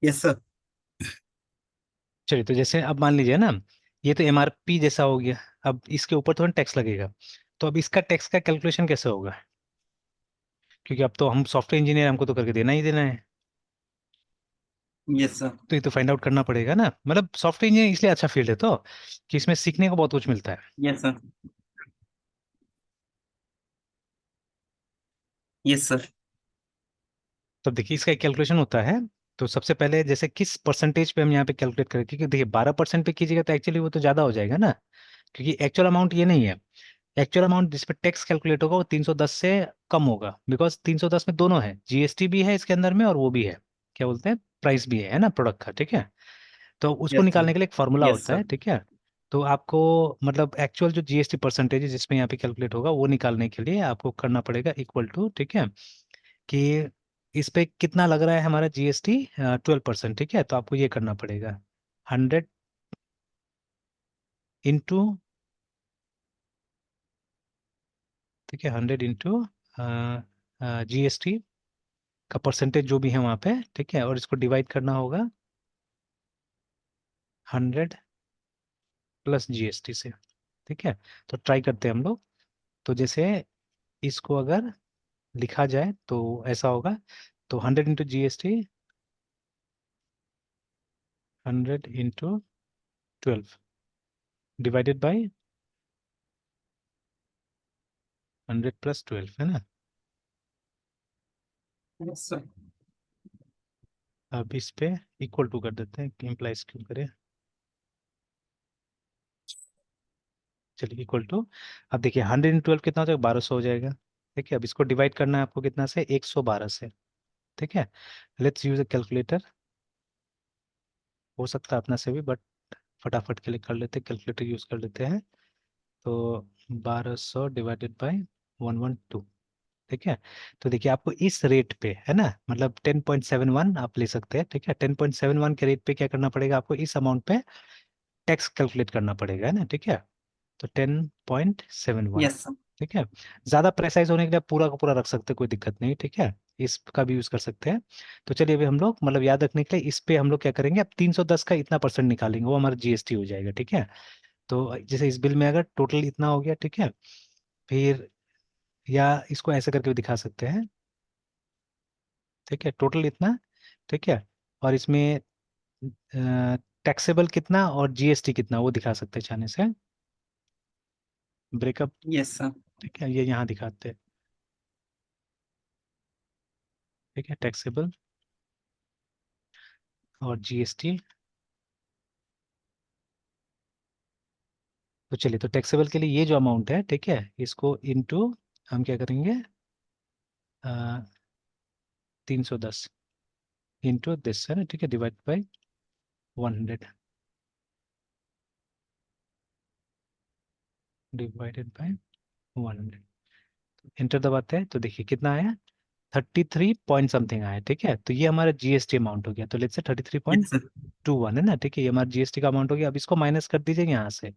Yes sir. चलिए, तो जैसे अब मान लीजिए ना, ये तो एमआरपी जैसा हो गया। अब इसके ऊपर थोड़ा टैक्स लगेगा। तो अब इसका टैक्स का कैलकुलेशन कैसे होगा? क्योंकि अब तो हम सॉफ्टवेयर इंजीनियर, हमको तो करके देना ही देना है। Yes sir. तो ये तो फाइंड आउट करना पड़ेगा ना। मतलब सॉफ्टवेयर इंजीनियर इसलिए अच्छा फील्ड है तो, कि इसमें सीखने को बहुत कुछ मिलता है। Yes sir. Yes sir. तो देखिए, इसका एक कैलकुलेशन होता है। तो सबसे पहले जैसे किस परसेंटेज पे हम यहाँ पे कैलकुलेट करें, क्योंकि देखिए 12% पे कीजिएगा तो एक्चुअली वो तो ज़्यादा हो जाएगा ना। क्योंकि एक्चुअल अमाउंट ये नहीं है। एक्चुअल अमाउंट जिस पे टैक्स कैलकुलेट होगा वो 310 से कम होगा, बिकॉज 310 में दोनों है, जीएसटी भी है इसके अंदर में, और वो भी है, क्या बोलते हैं, प्राइस भी है ना प्रोडक्ट का, ठीक है। तो उसको यस सर। निकालने के लिए एक फॉर्मूला यस होता है, सर। ठीक है। तो आपको मतलब एक्चुअल जो जीएसटी परसेंटेज है जिसमें यहाँ पे कैलकुलेट होगा, वो निकालने के लिए आपको करना पड़ेगा इक्वल टू, ठीक है, कि इस पे कितना लग रहा है हमारा जीएसटी, 12%, ठीक है। तो आपको ये करना पड़ेगा 100 इंटू, ठीक है, 100 इंटू जीएसटी का परसेंटेज जो भी है वहाँ पे, ठीक है, और इसको डिवाइड करना होगा 100 प्लस जीएसटी से, ठीक है। तो ट्राई करते हैं हम लोग। तो जैसे इसको अगर लिखा जाए तो ऐसा होगा। तो 100 into GST, 100 into 12 divided by 100 plus 12, है ना। Yes sir. अब इस पे इक्वल टू कर देते हैं, इम्प्लाइज क्यों करें। चलिए, इक्वल टू। अब देखिए 100 इंटू 12 कितना हो जाएगा, 1200 हो जाएगा। ठीक है, अब इसको डिवाइड करना है आपको कितना से, 112 से, ठीक है। Let's use a calculator. हो सकता है अपना से भी, बट फटाफट के लिए कर लेते हैं, कैलकुलेटर यूज कर लेते हैं। तो 1200 डिवाइडेड बाई 112, ठीक है। तो देखिए आपको इस रेट पे, है ना, मतलब 10.71 आप ले सकते हैं, ठीक है। 10.71 के रेट पे क्या करना पड़ेगा आपको, इस अमाउंट पे टैक्स कैलकुलेट करना पड़ेगा, है ना, ठीक है। तो 10.71, यस सर। ठीक है। ज्यादा प्रेसाइज होने के लिए आप पूरा का पूरा रख सकते हैं, कोई दिक्कत नहीं, ठीक है। इसका भी यूज कर सकते हैं। तो चलिए अभी हम लोग मतलब याद रखने के लिए इस पे हम लोग क्या करेंगे, अब 310 का इतना परसेंट निकालेंगे, वो हमारा जीएसटी हो जाएगा, ठीक है। तो जैसे इस बिल में अगर टोटल इतना हो गया, ठीक है, फिर या इसको ऐसे करके भी दिखा सकते हैं, ठीक है, टोटल इतना, ठीक है। और इसमें टैक्सेबल कितना और जीएसटी कितना वो दिखा सकते हैं चाहने से, ब्रेकअप, यस सर। ठीक है, ये यहाँ दिखाते हैं, ठीक है, टैक्सेबल और जीएसटी। तो चलिए, तो टैक्सेबल के लिए ये जो अमाउंट है, ठीक है, इसको इनटू हम क्या करेंगे, 310 इंटू दिस, है ना, ठीक है, divide by 100, divided by 100। Inter दबाते हैं तो देखिए कितना आया, 33 पॉइंट समथिंग आया, ठीक है। तो ये हमारा जीएसटी अमाउंट हो गया। तो लेट्स से 33.21 यस सर। है ना, ठीक है, ये हमारा जीएसटी का अमाउंट हो गया। अब इसको माइनस कर दीजिए यहाँ से,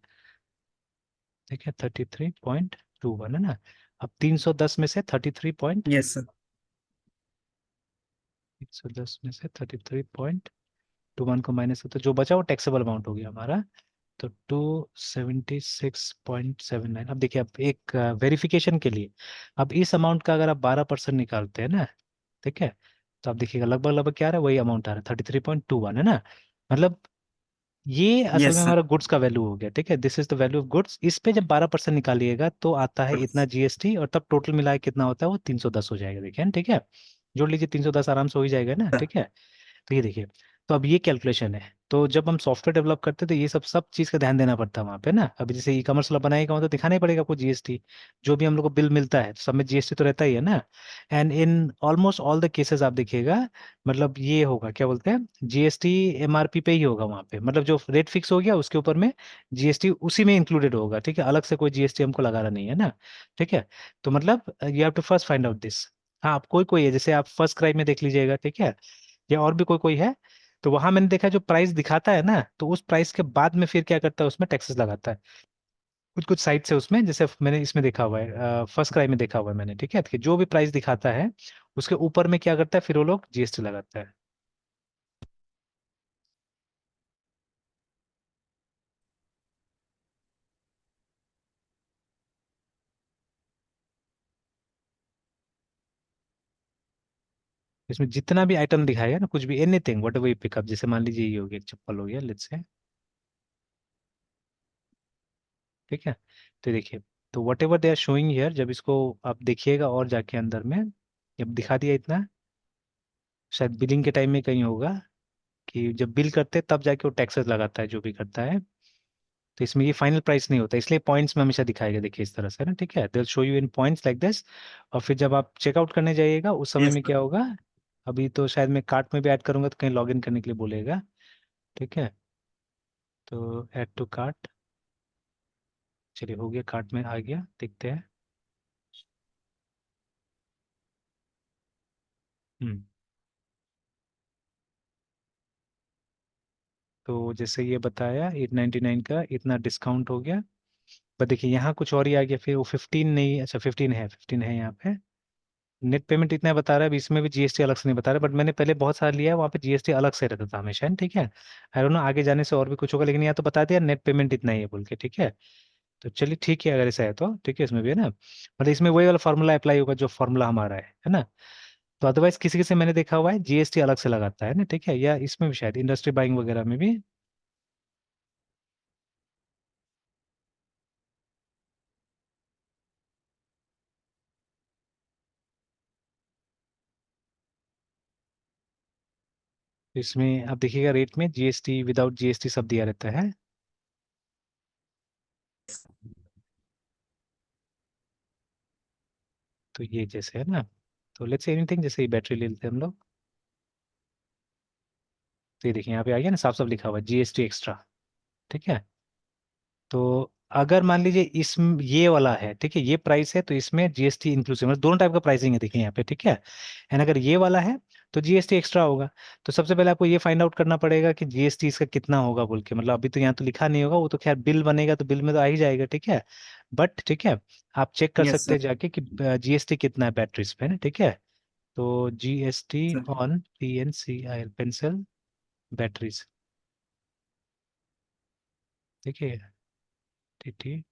ठीक है, 33.21 है ना। अब 310 में से 310 में से 33.21 को माइनस करते जो बचा वो टैक्सेबल अमाउंट हो गया हमारा। तो 276.79। अब देखिए, अब एक वेरिफिकेशन के लिए, अब इस अमाउंट का अगर आप 12% निकालते हैं ना, ठीक है, तो आप देखिएगा लगभग लगभग क्या आ रहा है, वही अमाउंट आ रहा है, 33.21, है ना। मतलब ये असल में यस सर। हमारा गुड्स का वैल्यू हो गया, ठीक है, this is the value of goods. इस पे जब 12% निकालिएगा तो आता है इतना जीएसटी, और तब टोटल मिला के कितना होता है, वो 310 हो जाएगा, देखिए ना, ठीक है। जोड़ लीजिए, 310 आराम से हो ही जाएगा ना, ठीक है। तो ये देखिए, तो अब ये कैलकुलेशन है। तो जब हम सॉफ्टवेयर डेवलप करते हैं तो ये सब सब चीज़ का ध्यान देना पड़ता है वहाँ पे ना। अभी जैसे ई कॉमर्स वाला बनाएगा तो दिखाना ही पड़ेगा आपको जीएसटी। जो भी हम लोग को बिल मिलता है तो सब में जीएसटी तो रहता ही है ना। And in almost all the cases आप देखिएगा, मतलब ये होगा, क्या बोलते हैं, जीएसटी एमआरपी पे ही होगा वहाँ पे, मतलब जो रेट फिक्स हो गया उसके ऊपर में जीएसटी उसी में इंक्लूडेड होगा, ठीक है, अलग से कोई जीएसटी हमको लगाना नहीं है ना, ठीक है। तो मतलब you have to first find out this. हाँ, आप कोई कोई है, जैसे आप फर्स्ट क्राइम में देख लीजिएगा, ठीक है, या और भी कोई कोई है। तो वहां मैंने देखा जो प्राइस दिखाता है ना, तो उस प्राइस के बाद में फिर क्या करता है, उसमें टैक्सेस लगाता है। कुछ कुछ साइट से उसमें, जैसे मैंने इसमें देखा हुआ है, फर्स्ट क्राई में देखा हुआ है मैंने, ठीक है, कि जो भी प्राइस दिखाता है उसके ऊपर में क्या करता है फिर वो लोग जीएसटी लगाता है। इसमें जितना भी आइटम दिखाएगा ना, कुछ भी anything what ever you pick up, जैसे मान लीजिए ये हो गया, एक चप्पल हो गया लेट्स से, ठीक है। तो देखिए, तो whatever they are showing here, जब इसको आप देखिएगा और जाके अंदर में, जब दिखा दिया इतना, शायद बिलिंग के टाइम में कहीं होगा कि जब बिल करते हैं तब जाके वो टैक्सेस लगाता है जो भी करता है। तो इसमें ये फाइनल प्राइस नहीं होता, इसलिए पॉइंट्स में हमेशा दिखाएगा, देखिए इस तरह से ना, ठीक है, दे show you in points like this. और फिर जब आप चेकआउट करने जाइएगा उस समय यस में सर। क्या होगा, अभी तो शायद मैं कार्ट में भी ऐड करूंगा तो कहीं लॉग इन करने के लिए बोलेगा, ठीक है। तो ऐड टू कार्ट, चलिए हो गया, कार्ट में आ गया, देखते हैं। हम्म। तो जैसे ये बताया 899 का इतना डिस्काउंट हो गया, पर देखिए यहाँ कुछ और ही आ गया, फिर वो 15 नहीं, अच्छा 15 है, 15 है यहाँ पे। नेट पेमेंट इतना बता रहा है, अब इसमें भी जीएसटी अलग से नहीं बता रहा, बट मैंने पहले बहुत सारा लिया है, वहाँ पे जीएसटी अलग से रहता था हमेशा, ठीक है। आई डोंट नो आगे जाने से और भी कुछ होगा, लेकिन यहाँ तो बता दिया नेट पेमेंट इतना ही है बोल के, ठीक है। तो चलिए ठीक है, अगर ऐसा है तो ठीक है, इसमें भी है ना, मतलब इसमें वही वाला फार्मूला अप्लाई होगा जो फार्मूला हमारा है ना। तो अदरवाइज किसी किसी मैंने देखा हुआ है जीएसटी अलग से लगाता है ना, ठीक है, या इसमें भी शायद इंडस्ट्री बाइंग वगैरह में भी। इसमें आप देखिएगा रेट में जीएसटी विदाउट जीएसटी सब दिया रहता है। तो ये जैसे है ना, तो लेट्स से एनीथिंग, जैसे ये बैटरी ले लेते हैं हम लोग। तो ये देखिए यहाँ पे आ गया ना, साफ साफ लिखा हुआ है जीएसटी एक्स्ट्रा, ठीक है। तो अगर मान लीजिए इस ये वाला है, ठीक है, ये प्राइस है तो इसमें जीएसटी इंक्लूसिव, मतलब दोनों टाइप का प्राइसिंग है देखिए यहाँ पे, ठीक है। एंड अगर ये वाला है तो जीएसटी एक्स्ट्रा होगा। तो सबसे पहले आपको ये फाइंड आउट करना पड़ेगा कि जीएसटी इसका कितना होगा बोल के, मतलब अभी तो यहाँ तो लिखा नहीं होगा, वो तो खैर बिल बनेगा तो बिल में तो आ ही जाएगा, ठीक है। बट ठीक है, आप चेक कर यस सकते सर। हैं जाके कि जीएसटी कितना है बैटरीज पे ना, ठीक है। तो GST sir on PNCIL pencil batteries, देखिए, ठीक ठीक।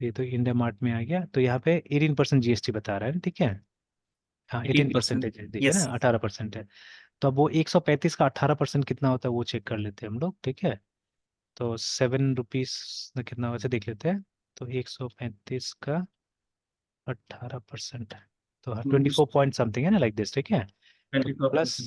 ये तो इंडिया मार्ट में आ गया, तो यहाँ पे 18% जीएसटी बता रहा है ना, ठीक है। हाँ, एटीन 18%। परसेंटेज है, देखिए ना, यस सर। 18% है। तो अब वो 135 का 18% कितना होता है वो चेक कर लेते हैं हम लोग, ठीक है। तो 7 रुपीज कितना वैसे देख लेते हैं। तो 135 का 18%, तो 24 पॉइंट समथिंग है ना, लाइक दिस, ठीक है। तो 24%। प्लस,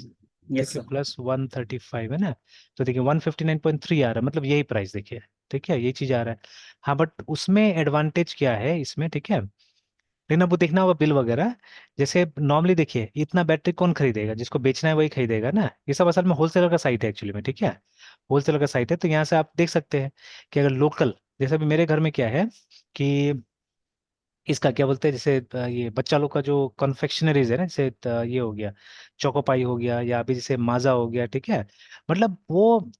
यस ठीक है, सर। प्लस 135 है ना। तो देखिए 159.3 आ रहा है, मतलब यही प्राइस देखिए, ठीक है, यही चीज आ रहा है। हाँ बट उसमें एडवांटेज क्या है इसमें, ठीक है, लेकिन अब वो देखना होगा बिल वगैरह। जैसे नॉर्मली देखिए इतना बैटरी कौन खरीदेगा, जिसको बेचना है वही खरीदेगा ना, ये सब असल में होलसेलर का साइट है एक्चुअली में, ठीक है। होलसेलर का साइट है, तो यहाँ से आप देख सकते हैं कि अगर लोकल, जैसे अभी मेरे घर में क्या है कि इसका क्या बोलते हैं, जैसे ये बच्चा लोग का जो कॉन्फेक्शनरीज है ना, जैसे ये हो गया चोकोपाई हो गया, या अभी जैसे माजा हो गया, ठीक है। मतलब वो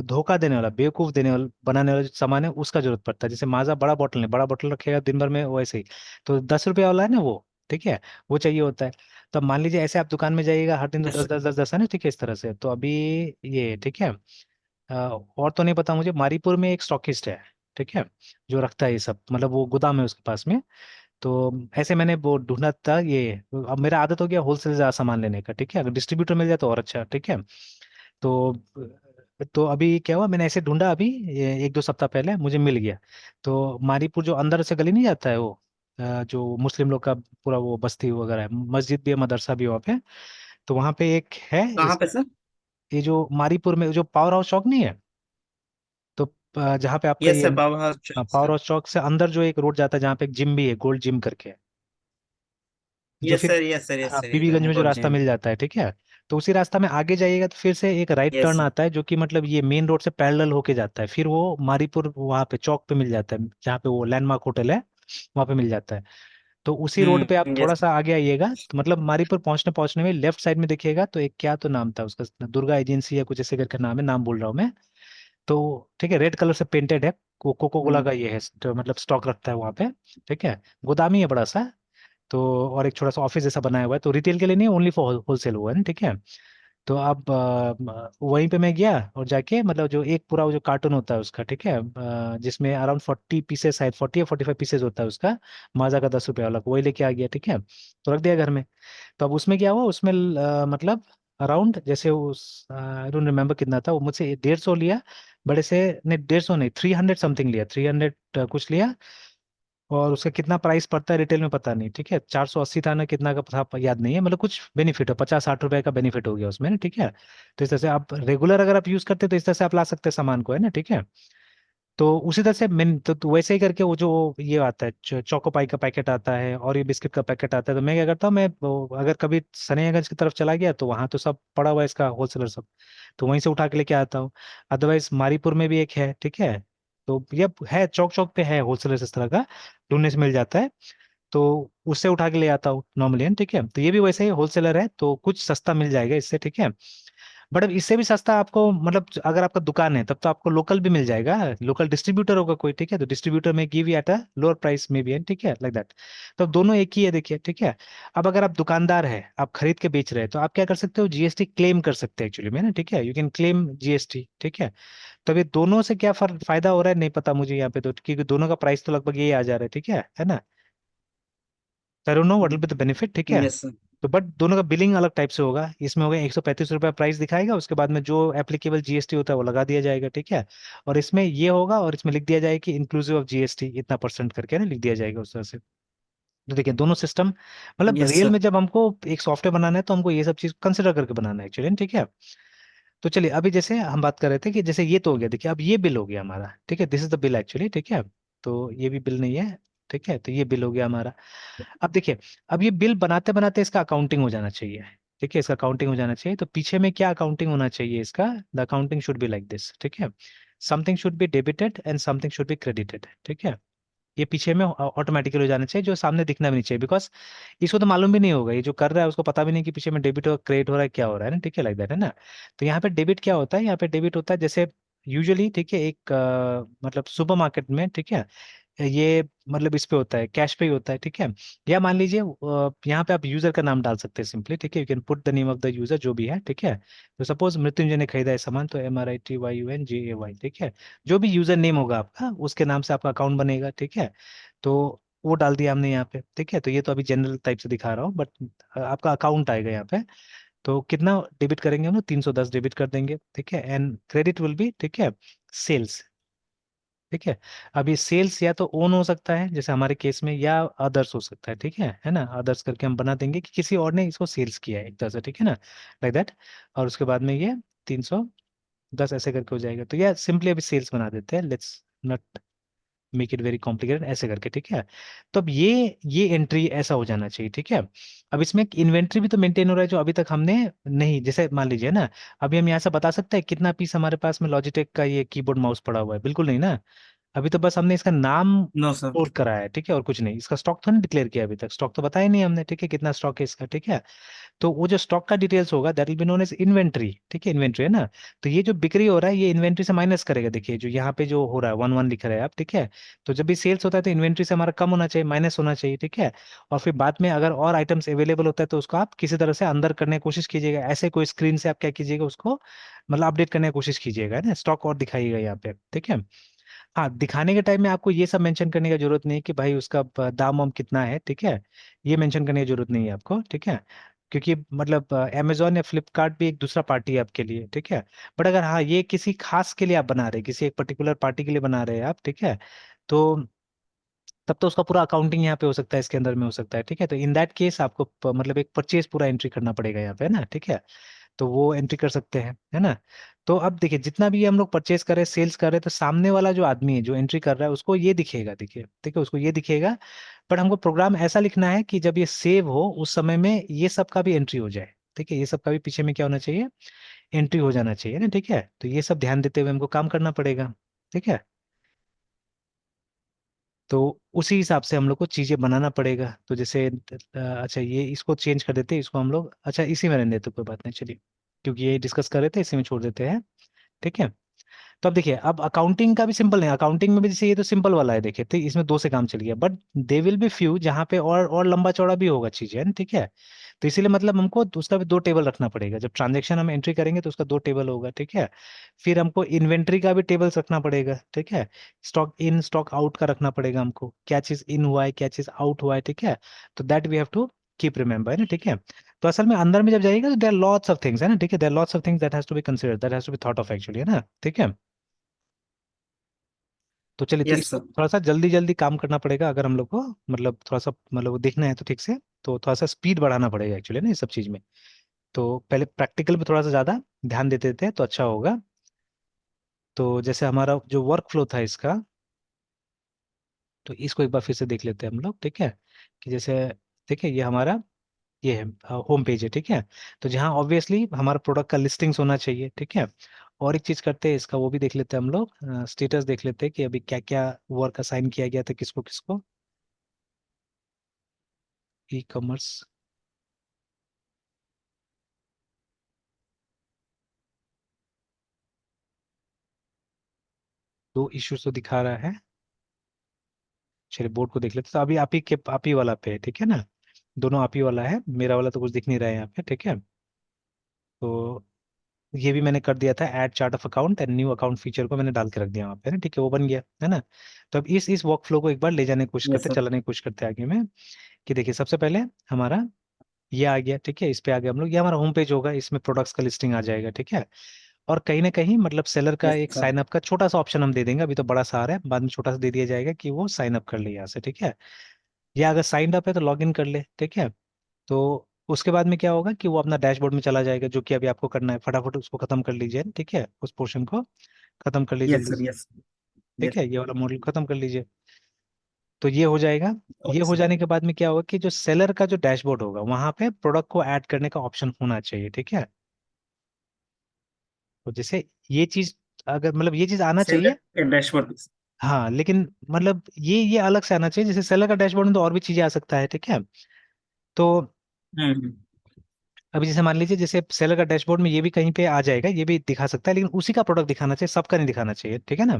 धोखा देने वाला, बेवकूफ देने वाला, बनाने वाला जो सामान है उसका जरूरत पड़ता है। जैसे माजा बड़ा बॉटल है, बड़ा बॉटल रखेगा दिन भर में वैसे ही, तो 10 रुपया वाला है ना वो, ठीक है, वो चाहिए होता है। तो अब मान लीजिए ऐसे आप दुकान में जाइएगा हर दिन, तो यस दस सर। दस दस दस है ना, ठीक है, इस तरह से। तो अभी ये ठीक है, और तो नहीं पता मुझे, मारीपुर में एक स्टॉकिस्ट है, ठीक है, जो रखता है ये सब, मतलब वो गोदाम है उसके पास में। तो ऐसे मैंने वो ढूंढा था ये, अब मेरा आदत हो गया होलसेल से सामान लेने का, ठीक है, अगर डिस्ट्रीब्यूटर मिल जाए तो और अच्छा, ठीक है। तो अभी क्या हुआ, मैंने ऐसे ढूंढा अभी, ये 1-2 सप्ताह पहले मुझे मिल गया। तो मारीपुर जो अंदर से गली नहीं जाता है वो, जो मुस्लिम लोग का पूरा वो बस्ती वगैरह है, मस्जिद भी है, मदरसा भी है वहाँ पे। तो वहाँ पे एक है कहाँ इस, पे सर? ये जो मारीपुर में जो पावर हाउस चौक नहीं है, तो जहाँ पे आपका यस ये sir, power house. Power house चौक से अंदर जो एक रोड जाता है जहाँ पे एक जिम भी है, गोल्ड जिम करके, जो यस फिर, सर, यस सर, यस हाँ, सर, यस बीबीगंज सर, में जो गोल्ड रास्ता जिम। मिल जाता है, ठीक है। तो उसी रास्ता में आगे जाइएगा तो फिर से एक राइट यस टर्न सर। आता है, जो कि मतलब ये मेन रोड से पैरेलल होके जाता है, फिर वो मारीपुर वहाँ पे चौक पे मिल जाता है, जहाँ पे वो लैंडमार्क होटल है, वहाँ पे मिल जाता है। तो उसी रोड पे आप थोड़ा यस। सा आगे आइएगा, तो मतलब मारीपुर पहुंचने पहुंचने में लेफ्ट साइड में देखिएगा, तो एक क्या तो नाम था उसका, दुर्गा एजेंसी या कुछ ऐसे करके नाम है, नाम बोल रहा हूँ मैं। तो ठीक है, रेड कलर से पेंटेड है, कोको कोला हम्म। का ये है, तो मतलब स्टॉक रखता है वहाँ पे। ठीक है, गोदाम ही है बड़ा सा। तो और एक छोटा सा ऑफिस जैसा बनाया हुआ है, तो रिटेल के लिए नहीं, ओनली फॉर होलसेल हुआ है ना। ठीक है, तो अब वहीं पे मैं गया और जाके मतलब जो एक पूरा वो जो कार्टून होता है उसका, ठीक है, जिसमें अराउंड 40 पीसेस, शायद 40 या 45 पीसेस होता है उसका, माजा का 10 रुपये वाला, वही लेके आ गया। ठीक है, तो रख दिया घर में। तो अब उसमें क्या हुआ, उसमें मतलब अराउंड जैसे उस आई डोंट रिमेम्बर कितना था, वो मुझसे 150 लिया, बड़े से, नहीं 150 नहीं, 300 समथिंग लिया, 300 कुछ लिया। और उसका कितना प्राइस पड़ता है रिटेल में पता नहीं। ठीक है, 480 था ना, कितना का था याद नहीं है, मतलब कुछ बेनिफिट हो, 50-60 रुपए का बेनिफिट हो गया उसमें ना। ठीक है, तो इस तरह से आप रेगुलर अगर आप यूज करते तो इस तरह से आप ला सकते हैं सामान को, है ना। ठीक है, तो उसी तरह से मैं तो वैसे ही करके वो जो ये आता है, चोको पाई का पैकेट आता है और ये बिस्किट का पैकेट आता है, तो मैं क्या करता हूँ, मैं अगर कभी सनैयागंज की तरफ चला गया तो वहां तो सब पड़ा हुआ है इसका होलसेलर सब, तो वहीं से उठा के लेके आता हूँ। अदरवाइज मारीपुर में भी एक है। ठीक है, तो ये है, चौक चौक पे है होलसेलर इस तरह का, ढूंढने से मिल जाता है, तो उससे उठा के ले आता हूँ नॉर्मली। ठीक है, तो ये भी वैसे ही होलसेलर है, तो कुछ सस्ता मिल जाएगा इससे। ठीक है, बट अब इससे भी सस्ता आपको, मतलब अगर आपका दुकान है तब तो आपको लोकल भी मिल जाएगा, लोकल डिस्ट्रीब्यूटर होगा कोई। ठीक है, तो डिस्ट्रीब्यूटर में give you at a lower price में भी है। ठीक है, लाइक दैट। तो अब दोनों एक ही है, देखिए। ठीक है, अब अगर आप दुकानदार है, आप खरीद के बेच रहे हैं, तो आप क्या कर सकते हो, जीएसटी क्लेम कर सकते हैं एक्चुअली में ना। ठीक है, यू कैन क्लेम जीएसटी। ठीक है, तो ये दोनों से क्या फर्क फायदा हो रहा है नहीं पता मुझे यहाँ पे, तो क्योंकि दोनों का प्राइस तो लगभग यही आ जा रहा है। ठीक है ना। आई don't know what will be the benefit. ठीक है, यस। तो बट दोनों का बिलिंग अलग टाइप से होगा, इसमें होगा 135 रुपया प्राइस दिखाएगा, उसके बाद में जो एप्लीकेबल जीएसटी होता है वो लगा दिया जाएगा। ठीक है, और इसमें ये होगा, और इसमें लिख दिया जाएगा कि इंक्लूसिव ऑफ जीएसटी इतना परसेंट करके ना लिख दिया जाएगा उस तरह से। तो देखिए दोनों सिस्टम, मतलब यस रियल सर। में जब हमको एक सॉफ्टवेयर बनाना है तो हमको ये सब चीज कंसिडर करके बनाना है एक्चुअली। ठीक है, तो चलिए अभी जैसे हम बात कर रहे थे कि जैसे ये तो हो गया, देखिए अब ये बिल हो गया हमारा। ठीक है, this is the bill actually. ठीक है, तो ये भी बिल नहीं है। ठीक है, तो ये बिल हो गया हमारा। अब देखिए, अब ये बिल बनाते बनाते इसका अकाउंटिंग हो जाना चाहिए। ठीक है, इसका अकाउंटिंग हो जाना चाहिए, तो पीछे में क्या अकाउंटिंग होना चाहिए इसका, the accounting should be like this. ठीक है, something should be debited and something should be credited. ठीक है, ये पीछे में ऑटोमेटिकली हो जाना चाहिए, जो सामने दिखना भी नहीं चाहिए, बिकॉज इसको तो मालूम भी नहीं होगा, ये जो कर रहा है उसको पता भी नहीं कि पीछे में डेबिट और क्रेडिट हो रहा है, क्या हो रहा है ना। ठीक है, लाइक दैट है ना। तो यहाँ पे डेबिट क्या होता है, यहाँ पे डेबिट होता है जैसे यूजुअली, ठीक है, एक मतलब सुपरमार्केट में, ठीक है, ये मतलब इस पे होता है, कैश पे ही होता है। ठीक है, या मान लीजिए यहाँ पे आप यूजर का नाम डाल सकते हैं सिंपली। ठीक है, you can put the name of the user जो भी है। ठीक है, तो सपोज मृत्युंजय ने खरीदा है सामान, तो MRITYUNJAY। ठीक है, जो भी यूजर नेम होगा आपका, उसके नाम से आपका अकाउंट बनेगा। ठीक है, तो वो डाल दिया हमने यहाँ पे। ठीक है, तो ये तो अभी जनरल टाइप से दिखा रहा हूँ, बट आपका अकाउंट आएगा यहाँ पे। तो कितना डेबिट करेंगे हम लोग, 310 डेबिट कर देंगे। ठीक है, एंड क्रेडिट विल बी, ठीक है, सेल्स। ठीक है, अब ये सेल्स या तो ओन हो सकता है जैसे हमारे केस में, या अदर्स हो सकता है। ठीक है ना, अदर्स करके हम बना देंगे कि किसी और ने इसको सेल्स किया है एक तरह से। ठीक है ना, लाइक दैट। और उसके बाद में ये 310 ऐसे करके हो जाएगा, तो यह सिंपली अभी सेल्स बना देते हैं, let's not make it very complicated ऐसे करके। ठीक है, तो अब ये एंट्री ऐसा हो जाना चाहिए। ठीक है, अब इसमें इन्वेंट्री भी तो मेंटेन हो रहा है जो अभी तक हमने नहीं, जैसे मान लीजिए ना, अभी हम यहाँ से बता सकते हैं कितना पीस हमारे पास में लॉजिटेक का ये कीबोर्ड माउस पड़ा हुआ है, बिल्कुल नहीं ना। अभी तो बस हमने इसका नाम नो सर। कोट करा है। ठीक है, और कुछ नहीं, इसका स्टॉक तो नहीं डिक्लेयर किया अभी तक, स्टॉक तो बताया नहीं हमने। ठीक है, कितना स्टॉक है इसका। ठीक है, तो वो जो स्टॉक का डिटेल्स होगा that will be known as inventory. ठीक है, इन्वेंट्री है ना, तो ये जो बिक्री हो रहा है ये इन्वेंट्री से माइनस करेगा। देखिए जो यहाँ पे जो हो रहा है 1 1 लिख रहे हैं आप। ठीक है, तो जब भी सेल्स होता है तो इन्वेंट्री से हमारा कम होना चाहिए, माइनस होना चाहिए। ठीक है, और फिर बाद में अगर और आइटम्स अवेलेबल होता है तो उसको आप किसी तरह से अंदर करने की कोशिश कीजिएगा, ऐसे कोई स्क्रीन से आप क्या कीजिएगा उसको, मतलब अपडेट करने की कोशिश कीजिएगा, है ना, स्टॉक और दिखाइएगा यहाँ पे। ठीक है, हाँ, दिखाने के टाइम में आपको ये सब मेंशन करने की जरूरत नहीं है कि भाई उसका दाम वाम कितना है। ठीक है, ये मेंशन करने की जरूरत नहीं है आपको। ठीक है, क्योंकि मतलब अमेजोन या फ्लिपकार्ट भी एक दूसरा पार्टी है आपके लिए। ठीक है, बट अगर हाँ ये किसी खास के लिए आप बना रहे हैं, किसी एक पर्टिकुलर पार्टी के लिए बना रहे हैं आप, ठीक है, तो तब तो उसका पूरा अकाउंटिंग यहाँ पे हो सकता है, इसके अंदर में हो सकता है। ठीक है, तो इन दैट केस आपको मतलब एक परचेज पूरा एंट्री करना पड़ेगा यहाँ पे, है ना। ठीक है, तो वो एंट्री कर सकते हैं, है ना। तो अब देखिए जितना भी हम लोग परचेज कर रहे हैं, सेल्स कर रहे हैं, तो सामने वाला जो आदमी है जो एंट्री कर रहा है उसको ये दिखेगा, देखिए, ठीक है, उसको ये दिखेगा। बट हमको प्रोग्राम ऐसा लिखना है कि जब ये सेव हो उस समय में ये सब का भी एंट्री हो जाए। ठीक है, ये सब का भी पीछे में क्या होना चाहिए, एंट्री हो जाना चाहिए ना। ठीक है, तो ये सब ध्यान देते हुए हमको काम करना पड़ेगा। ठीक है, तो उसी हिसाब से हम लोग को चीजें बनाना पड़ेगा। तो जैसे अच्छा ये इसको चेंज कर देते हैं, इसको हम लोग अच्छा इसी में रहने देते, कोई बात नहीं, चलिए, क्योंकि ये डिस्कस कर रहे थे इसी में छोड़ देते हैं। ठीक है, तो अब देखिए, अब अकाउंटिंग का भी सिंपल है, अकाउंटिंग में भी जैसे ये तो सिंपल वाला है देखिए, ठीक, इसमें दो से काम चल गया, but they will be few जहाँ पे और लंबा चौड़ा भी होगा चीजें, है ना, ठीक है। तो इसीलिए मतलब हमको उसका भी दो टेबल रखना पड़ेगा, जब ट्रांजेक्शन हम एंट्री करेंगे तो उसका दो टेबल होगा, ठीक है। फिर हमको इन्वेंट्री का भी टेबल्स रखना पड़ेगा, ठीक है। स्टॉक इन स्टॉक आउट का रखना पड़ेगा हमको, क्या चीज इन हुआ है क्या चीज आउट हुआ है, ठीक है। तो that we have to keep remember, है ना, ठीक है। तो असल में अंदर में जब जाइएगा तो देयर लॉट्स ऑफ थिंग्स, है ना, ठीक है, there lots of things that has to be considered, that has to be thought of actually, है ना, ठीक है। तो चलिए, तो यस इसको सर। थोड़ा सा जल्दी जल्दी काम करना पड़ेगा अगर हम लोग को, मतलब थोड़ा सा मतलब वो देखना है तो ठीक से, तो थोड़ा सा स्पीड बढ़ाना पड़ेगा एक्चुअली ना, ये सब चीज में। तो पहले प्रैक्टिकल पे थोड़ा सा ज्यादा ध्यान देते थे तो अच्छा होगा। तो जैसे हमारा जो वर्क फ्लो था इसका, तो इसको एक बार फिर से देख लेते हैं हम लोग, ठीक है। कि जैसे देखिए, ये हमारा ये है होम पेज है, ठीक है। तो जहाँ ऑब्वियसली हमारा प्रोडक्ट का लिस्टिंग्स होना चाहिए, ठीक है। और एक चीज करते हैं इसका, वो भी देख लेते हैं हम लोग, स्टेटस देख लेते हैं कि अभी क्या क्या वर्क असाइन किया गया था किसको किसको। ई कॉमर्स, दो इश्यूज तो दिखा रहा है। चलिए बोर्ड को देख लेते हैं। तो अभी आप ही वाला पे है, ठीक है ना। दोनों आप ही वाला है, मेरा वाला तो कुछ दिख नहीं रहा है यहाँ पे, ठीक है। तो ये भी मैंने कर दिया था, add chart of account and new account feature को मैंने डाल के रख दिया वहाँ पे ना, ठीक है, वो बन गया है ना। तो अब इस वर्क फ्लो को एक बार ले जाने की कोशिश यस करते हैं, सर। चलाने की कोशिश करते हैं आगे में। कि देखिए, सबसे पहले हमारा ये आ गया, ठीक है, इस पे आ गया हम लोग, ये हमारा होम पेज होगा, इसमें प्रोडक्ट्स का लिस्टिंग आ जाएगा, ठीक है। और कहीं ना कहीं मतलब सेलर का यस एक सर। साइन अप का छोटा सा ऑप्शन हम दे देंगे, अभी तो बड़ा सा आ रहा है, बाद में छोटा सा दे दिया जाएगा कि वो साइन अप कर ले यहाँ से, ठीक है। या अगर साइंड अप है तो लॉग इन कर ले, ठीक है। तो उसके बाद में क्या होगा कि वो अपना डैशबोर्ड में चला जाएगा, जो कि अभी आपको करना है, फटाफट उसको खत्म कर लीजिए, ठीक है, उस पोर्शन को खत्म कर लीजिए यस जल्दी सर। से, यस। ठीक यस। है, ये वाला मॉडल खत्म कर लीजिए। तो ये हो जाएगा। ये ओके हो सर। जाने के बाद में क्या होगा कि जो सेलर का जो डैशबोर्ड होगा वहां पे प्रोडक्ट को ऐड करने का ऑप्शन होना चाहिए, ठीक है। तो जैसे ये चीज, अगर मतलब ये चीज आना सेलर चाहिए। के डैशबोर्ड। हाँ, लेकिन मतलब ये अलग से आना चाहिए, जैसे सेलर का डैशबोर्ड में तो और भी चीजें आ सकता है, ठीक है। तो हम्म। अभी जैसे मान लीजिए, जैसे सेलर का डैशबोर्ड में ये भी कहीं पे आ जाएगा, ये भी दिखा सकता है, लेकिन उसी का प्रोडक्ट दिखाना चाहिए, सबका नहीं दिखाना चाहिए, ठीक है ना।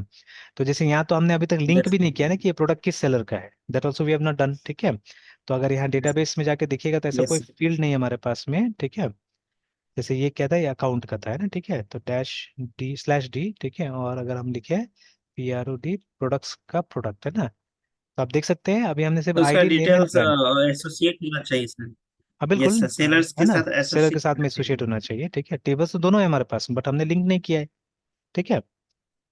तो जैसे यहाँ तो हमने अभी तक लिंक यस भी सर। नहीं किया ना कि ये प्रोडक्ट किस सेलर का है, that also we have not done, ठीक है। तो अगर यहाँ डेटाबेस में जाके देखिएगा तो ऐसा कोई यस। फील्ड नहीं है हमारे पास में, ठीक है। जैसे ये क्या था, ये अकाउंट का था, है ना, ठीक है, तो डैश डी स्लैश डी, ठीक है, और अगर हम लिखे PROD प्रोडक्ट्स का प्रोडक्ट, है ना। तो आप देख सकते हैं अभी हमने सिर्फ तो उसका ID name and details brand. Associate होना चाहिए सर। हाँ यस बिल्कुल, सर, सेलर्स है के ना, साथ सेलर के एसोसिएट साथ में होना चाहिए। एसोसिएट होना चाहिए, ठीक है, टेबल्स तो दोनों है हमारे पास बट हमने लिंक नहीं किया है, ठीक है।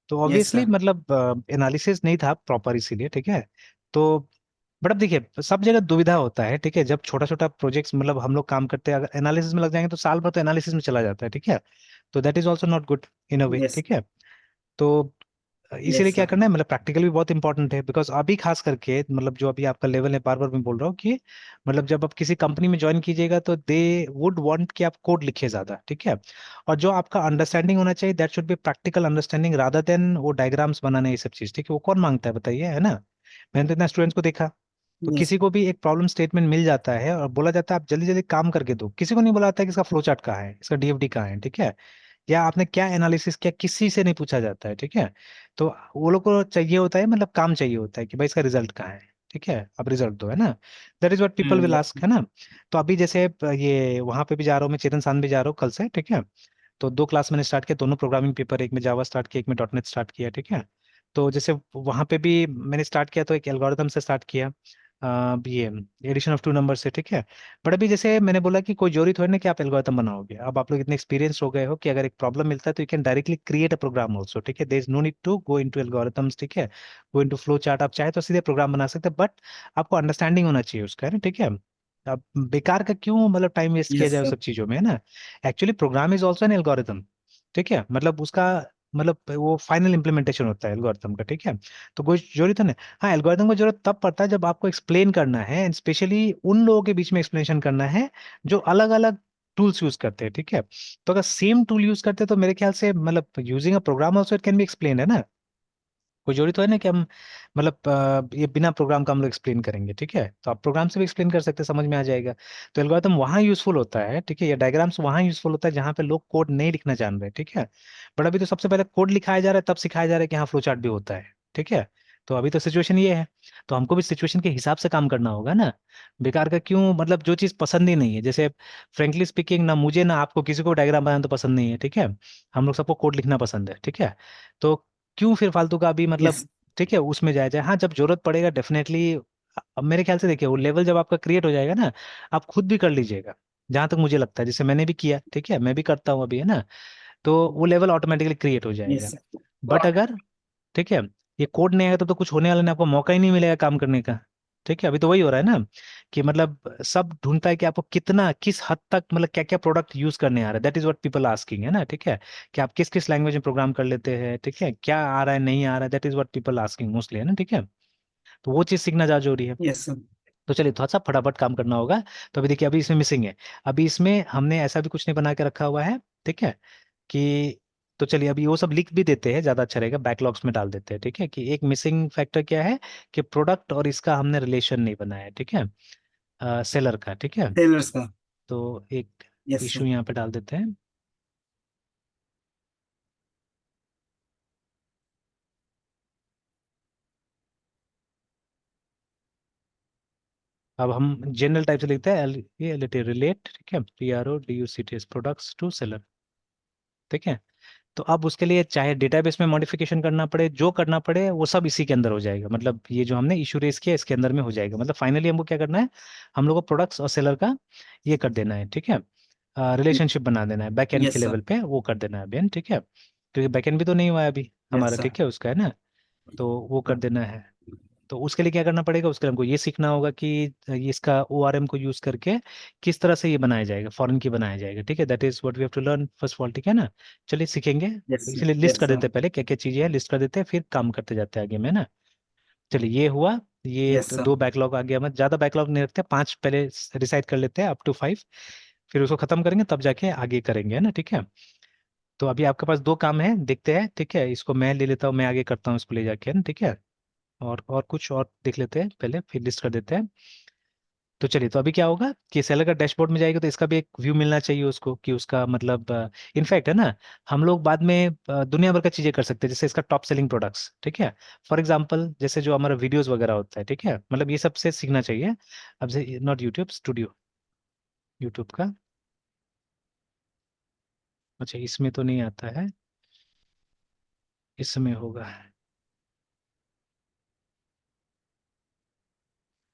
तो यस ऑब्वियसली सर। मतलब एनालिसिस नहीं था प्रॉपर, इसीलिए, ठीक है। तो बट अब देखिए, सब जगह दुविधा होता है, ठीक है, जब छोटा छोटा प्रोजेक्ट्स मतलब हम लोग काम करते हैं, अगर एनालिसिस में लग जाएंगे तो साल भर तो एनालिसिस में चला जाता है, ठीक है। तो that is also not good in a way, yes. ठीक है। तो इसीलिए यस क्या सर। करना है, मतलब प्रैक्टिकल भी बहुत इंपॉर्टेंट है, बिकॉज अभी खास करके मतलब जो अभी आपका लेवल है, बार बार मैं बोल रहा हूँ कि मतलब जब आप किसी कंपनी में ज्वाइन कीजिएगा तो दे वुड वांट कि आप कोड लिखिए ज्यादा, ठीक है। और जो आपका अंडरस्टैंडिंग होना चाहिए, that should be practical understanding rather than वो डायग्राम्स बनाना, ये सब चीज, ठीक है, वो कौन मांगता है बताइए, है ना। मैंने तो इतना स्टूडेंट्स को देखा, तो यस। किसी को भी एक प्रॉब्लम स्टेटमेंट मिल जाता है और बोला जाता है आप जल्दी जल्दी काम करके दो, किसी को नहीं बोला जाता है कि इसका फ्लो चार्ट कहाँ है, इसका DFD कहाँ है, ठीक है। या आपने क्या एनालिसिस किया, किसी से नहीं पूछा जाता है, ठीक है। तो वो लोग को चाहिए होता है, मतलब काम चाहिए होता है कि भाई इसका रिजल्ट कहाँ है, ठीक है, अब रिजल्ट दो, है ना। That is what people will yes. Ask, है ना। तो अभी जैसे ये वहां पे भी जा रहा हूँ मैं, चेतन सान भी जा रहा हूँ कल से, ठीक है। तो दो क्लास मैंने स्टार्ट किया, दोनों प्रोग्रामिंग पेपर, एक में जावा स्टार्ट किया, एक में .NET स्टार्ट किया, ठीक है। तो जैसे वहां पे भी मैंने स्टार्ट किया तो एक एल्गोरिथम से स्टार्ट किया, ये एडिशन ऑफ टू नंबर से, ठीक है। बट अभी जैसे मैंने बोला कि कोई जरूरी थोड़ी ना कि आप एल्गोरिथम बनाओगे, अब आप लोग इतने एक्सपीरियंस हो गए हो कि अगर एक प्रॉब्लम मिलता है तो you can directly create a program also, ठीक है, there is no need to go into algorithms, ठीक है, गो इनटू फ्लो चार्ट, आप चाहे तो सीधे प्रोग्राम बना सकते हैं, बट आपको अंडरस्टैंडिंग होना चाहिए उसका, है ना, ठीक है। अब बेकार का क्यों मतलब टाइम वेस्ट किया यस जाए उस सर। सब चीजों में, है ना। Actually program is also an algorithm, ठीक है, मतलब उसका मतलब वो फाइनल इंप्लीमेंटेशन होता है एल्गोरिथम का, ठीक है। तो कोई जरूरत नहीं। हाँ, एल्गोरिथम को जरूरत तब पड़ता है जब आपको एक्सप्लेन करना है, एंड स्पेशली उन लोगों के बीच में एक्सप्लेनेशन करना है जो अलग अलग टूल्स यूज करते हैं, ठीक है। तो अगर सेम टूल यूज करते हैं तो मेरे ख्याल से मतलब using a program also it can be explain, है ना। कोई जरूरी तो है ना कि हम मतलब ये बिना प्रोग्राम का हम लोग एक्सप्लेन करेंगे, ठीक है? तो आप प्रोग्राम से भी एक्सप्लेन कर सकते हैं, समझ में आ जाएगा। तो एल्गोरिथम वहाँ यूजफुल होता है, ठीक है, या डायग्राम्स वहाँ यूजफुल होता है जहाँ पे लोग कोड नहीं लिखना जान रहे, ठीक है। बट अभी तो सबसे पहले कोड लिखाया जा रहा है, तब सिखाया जा रहा है कि हाँ फ्लो चार्ट भी होता है, ठीक है। तो अभी तो सिचुएशन ये है, तो हमको भी सिचुएशन के हिसाब से काम करना होगा ना। बेकार का क्यों, मतलब जो चीज़ पसंद ही नहीं है, जैसे फ्रेंकली स्पीकिंग ना मुझे ना आपको किसी को डायग्राम बनाना तो पसंद नहीं है, ठीक है। हम लोग सबको कोड लिखना पसंद है, ठीक है। तो क्यों फिर फालतू का अभी मतलब, यस। ठीक है, उसमें जाया जाए। हाँ जब जरूरत पड़ेगा डेफिनेटली। अब मेरे ख्याल से देखिए वो लेवल जब आपका क्रिएट हो जाएगा ना, आप खुद भी कर लीजिएगा, जहां तक मुझे लगता है, जैसे मैंने भी किया, ठीक है, मैं भी करता हूँ अभी, है ना। तो वो लेवल ऑटोमेटिकली क्रिएट हो जाएगा। यस बट अगर, ठीक है, ये कोड नहीं आएगा तो कुछ होने वाला नहीं, आपको मौका ही नहीं मिलेगा काम करने का, ठीक है। अभी तो वही हो रहा है ना कि मतलब सब ढूंढता है कि आपको कितना किस हद तक मतलब क्या क्या प्रोडक्ट यूज करने आ रहा है, that is what people asking, है ना, ठीक है। कि आप किस किस लैंग्वेज में प्रोग्राम कर लेते हैं, ठीक है, क्या आ रहा है नहीं आ रहा है, that is what people asking mostly, है ना, ठीक है। तो वो चीज सीखना ज्यादा जरूरी है। Yes sir. तो चलिए थोड़ा सा फटाफट काम करना होगा। तो अभी देखिए अभी इसमें मिसिंग है। अभी इसमें हमने ऐसा भी कुछ नहीं बना के रखा हुआ है, ठीक है, कि तो चलिए अभी वो सब लिख भी देते हैं, ज्यादा अच्छा रहेगा, बैकलॉग्स में डाल देते हैं, ठीक है। कि एक मिसिंग फैक्टर क्या है, कि प्रोडक्ट और इसका हमने रिलेशन नहीं बनाया है, ठीक है, सेलर का, ठीक है। टेलर्स का। तो एक यस इशू सर। यहाँ पे डाल देते हैं। अब हम जनरल टाइप से लिखते हैं ये रिलेट, ठीक है, PRODUCTS प्रोडक्ट्स टू सेलर, ठीक है। तो अब उसके लिए चाहे डेटाबेस में मॉडिफिकेशन करना पड़े, जो करना पड़े वो सब इसी के अंदर हो जाएगा, मतलब ये जो हमने इशू रेस किया इसके अंदर में हो जाएगा। मतलब फाइनली हमको क्या करना है, हम लोग को प्रोडक्ट्स और सेलर का ये कर देना है, ठीक है, रिलेशनशिप बना देना है, बैक एंड के यस सर। लेवल पे वो कर देना है अभी, ठीक है। क्योंकि बैक एंड भी तो नहीं हुआ है अभी यस हमारा, सर। ठीक है, उसका, है ना। तो वो कर देना है। तो उसके लिए क्या करना पड़ेगा, उसके लिए हमको ये सीखना होगा कि ये इसका ORM को यूज करके किस तरह से ये बनाया जाएगा, फॉरेन की बनाया जाएगा, ठीक है। That is what we have to learn first of all, ठीक है ना। चलिए सीखेंगे। यस तो सर। इसलिए लिस्ट यस कर सर। देते हैं पहले क्या क्या चीजें हैं, लिस्ट कर देते हैं, फिर काम करते जाते हैं आगे में, ना। चलिए ये हुआ। ये यस तो सर। दो बैकलॉग आ गया, मत ज्यादा बैकलॉग नहीं रखते, 5 पहले रिसाइट कर लेते हैं, अप टू 5। फिर उसको खत्म करेंगे तब जाके आगे करेंगे, है ना, ठीक है। तो अभी आपके पास 2 काम है, देखते हैं, ठीक है। इसको मैं ले लेता हूँ, मैं आगे करता हूँ इसको ले जाके, है ना, ठीक है। और कुछ और देख लेते हैं पहले, फिर लिस्ट कर देते हैं। तो चलिए तो अभी क्या होगा कि सेलर का डैशबोर्ड में जाएगा तो इसका भी एक व्यू मिलना चाहिए उसको, कि उसका मतलब इनफैक्ट, है ना, हम लोग बाद में दुनिया भर का चीजें कर सकते हैं, जैसे इसका टॉप सेलिंग प्रोडक्ट्स, ठीक है। फॉर एग्जांपल जैसे जो हमारा वीडियोस वगैरह होता है, ठीक है, मतलब ये सब से सीखना चाहिए। अब से नॉट यूट्यूब स्टूडियो, यूट्यूब का, अच्छा इसमें तो नहीं आता है, इसमें होगा।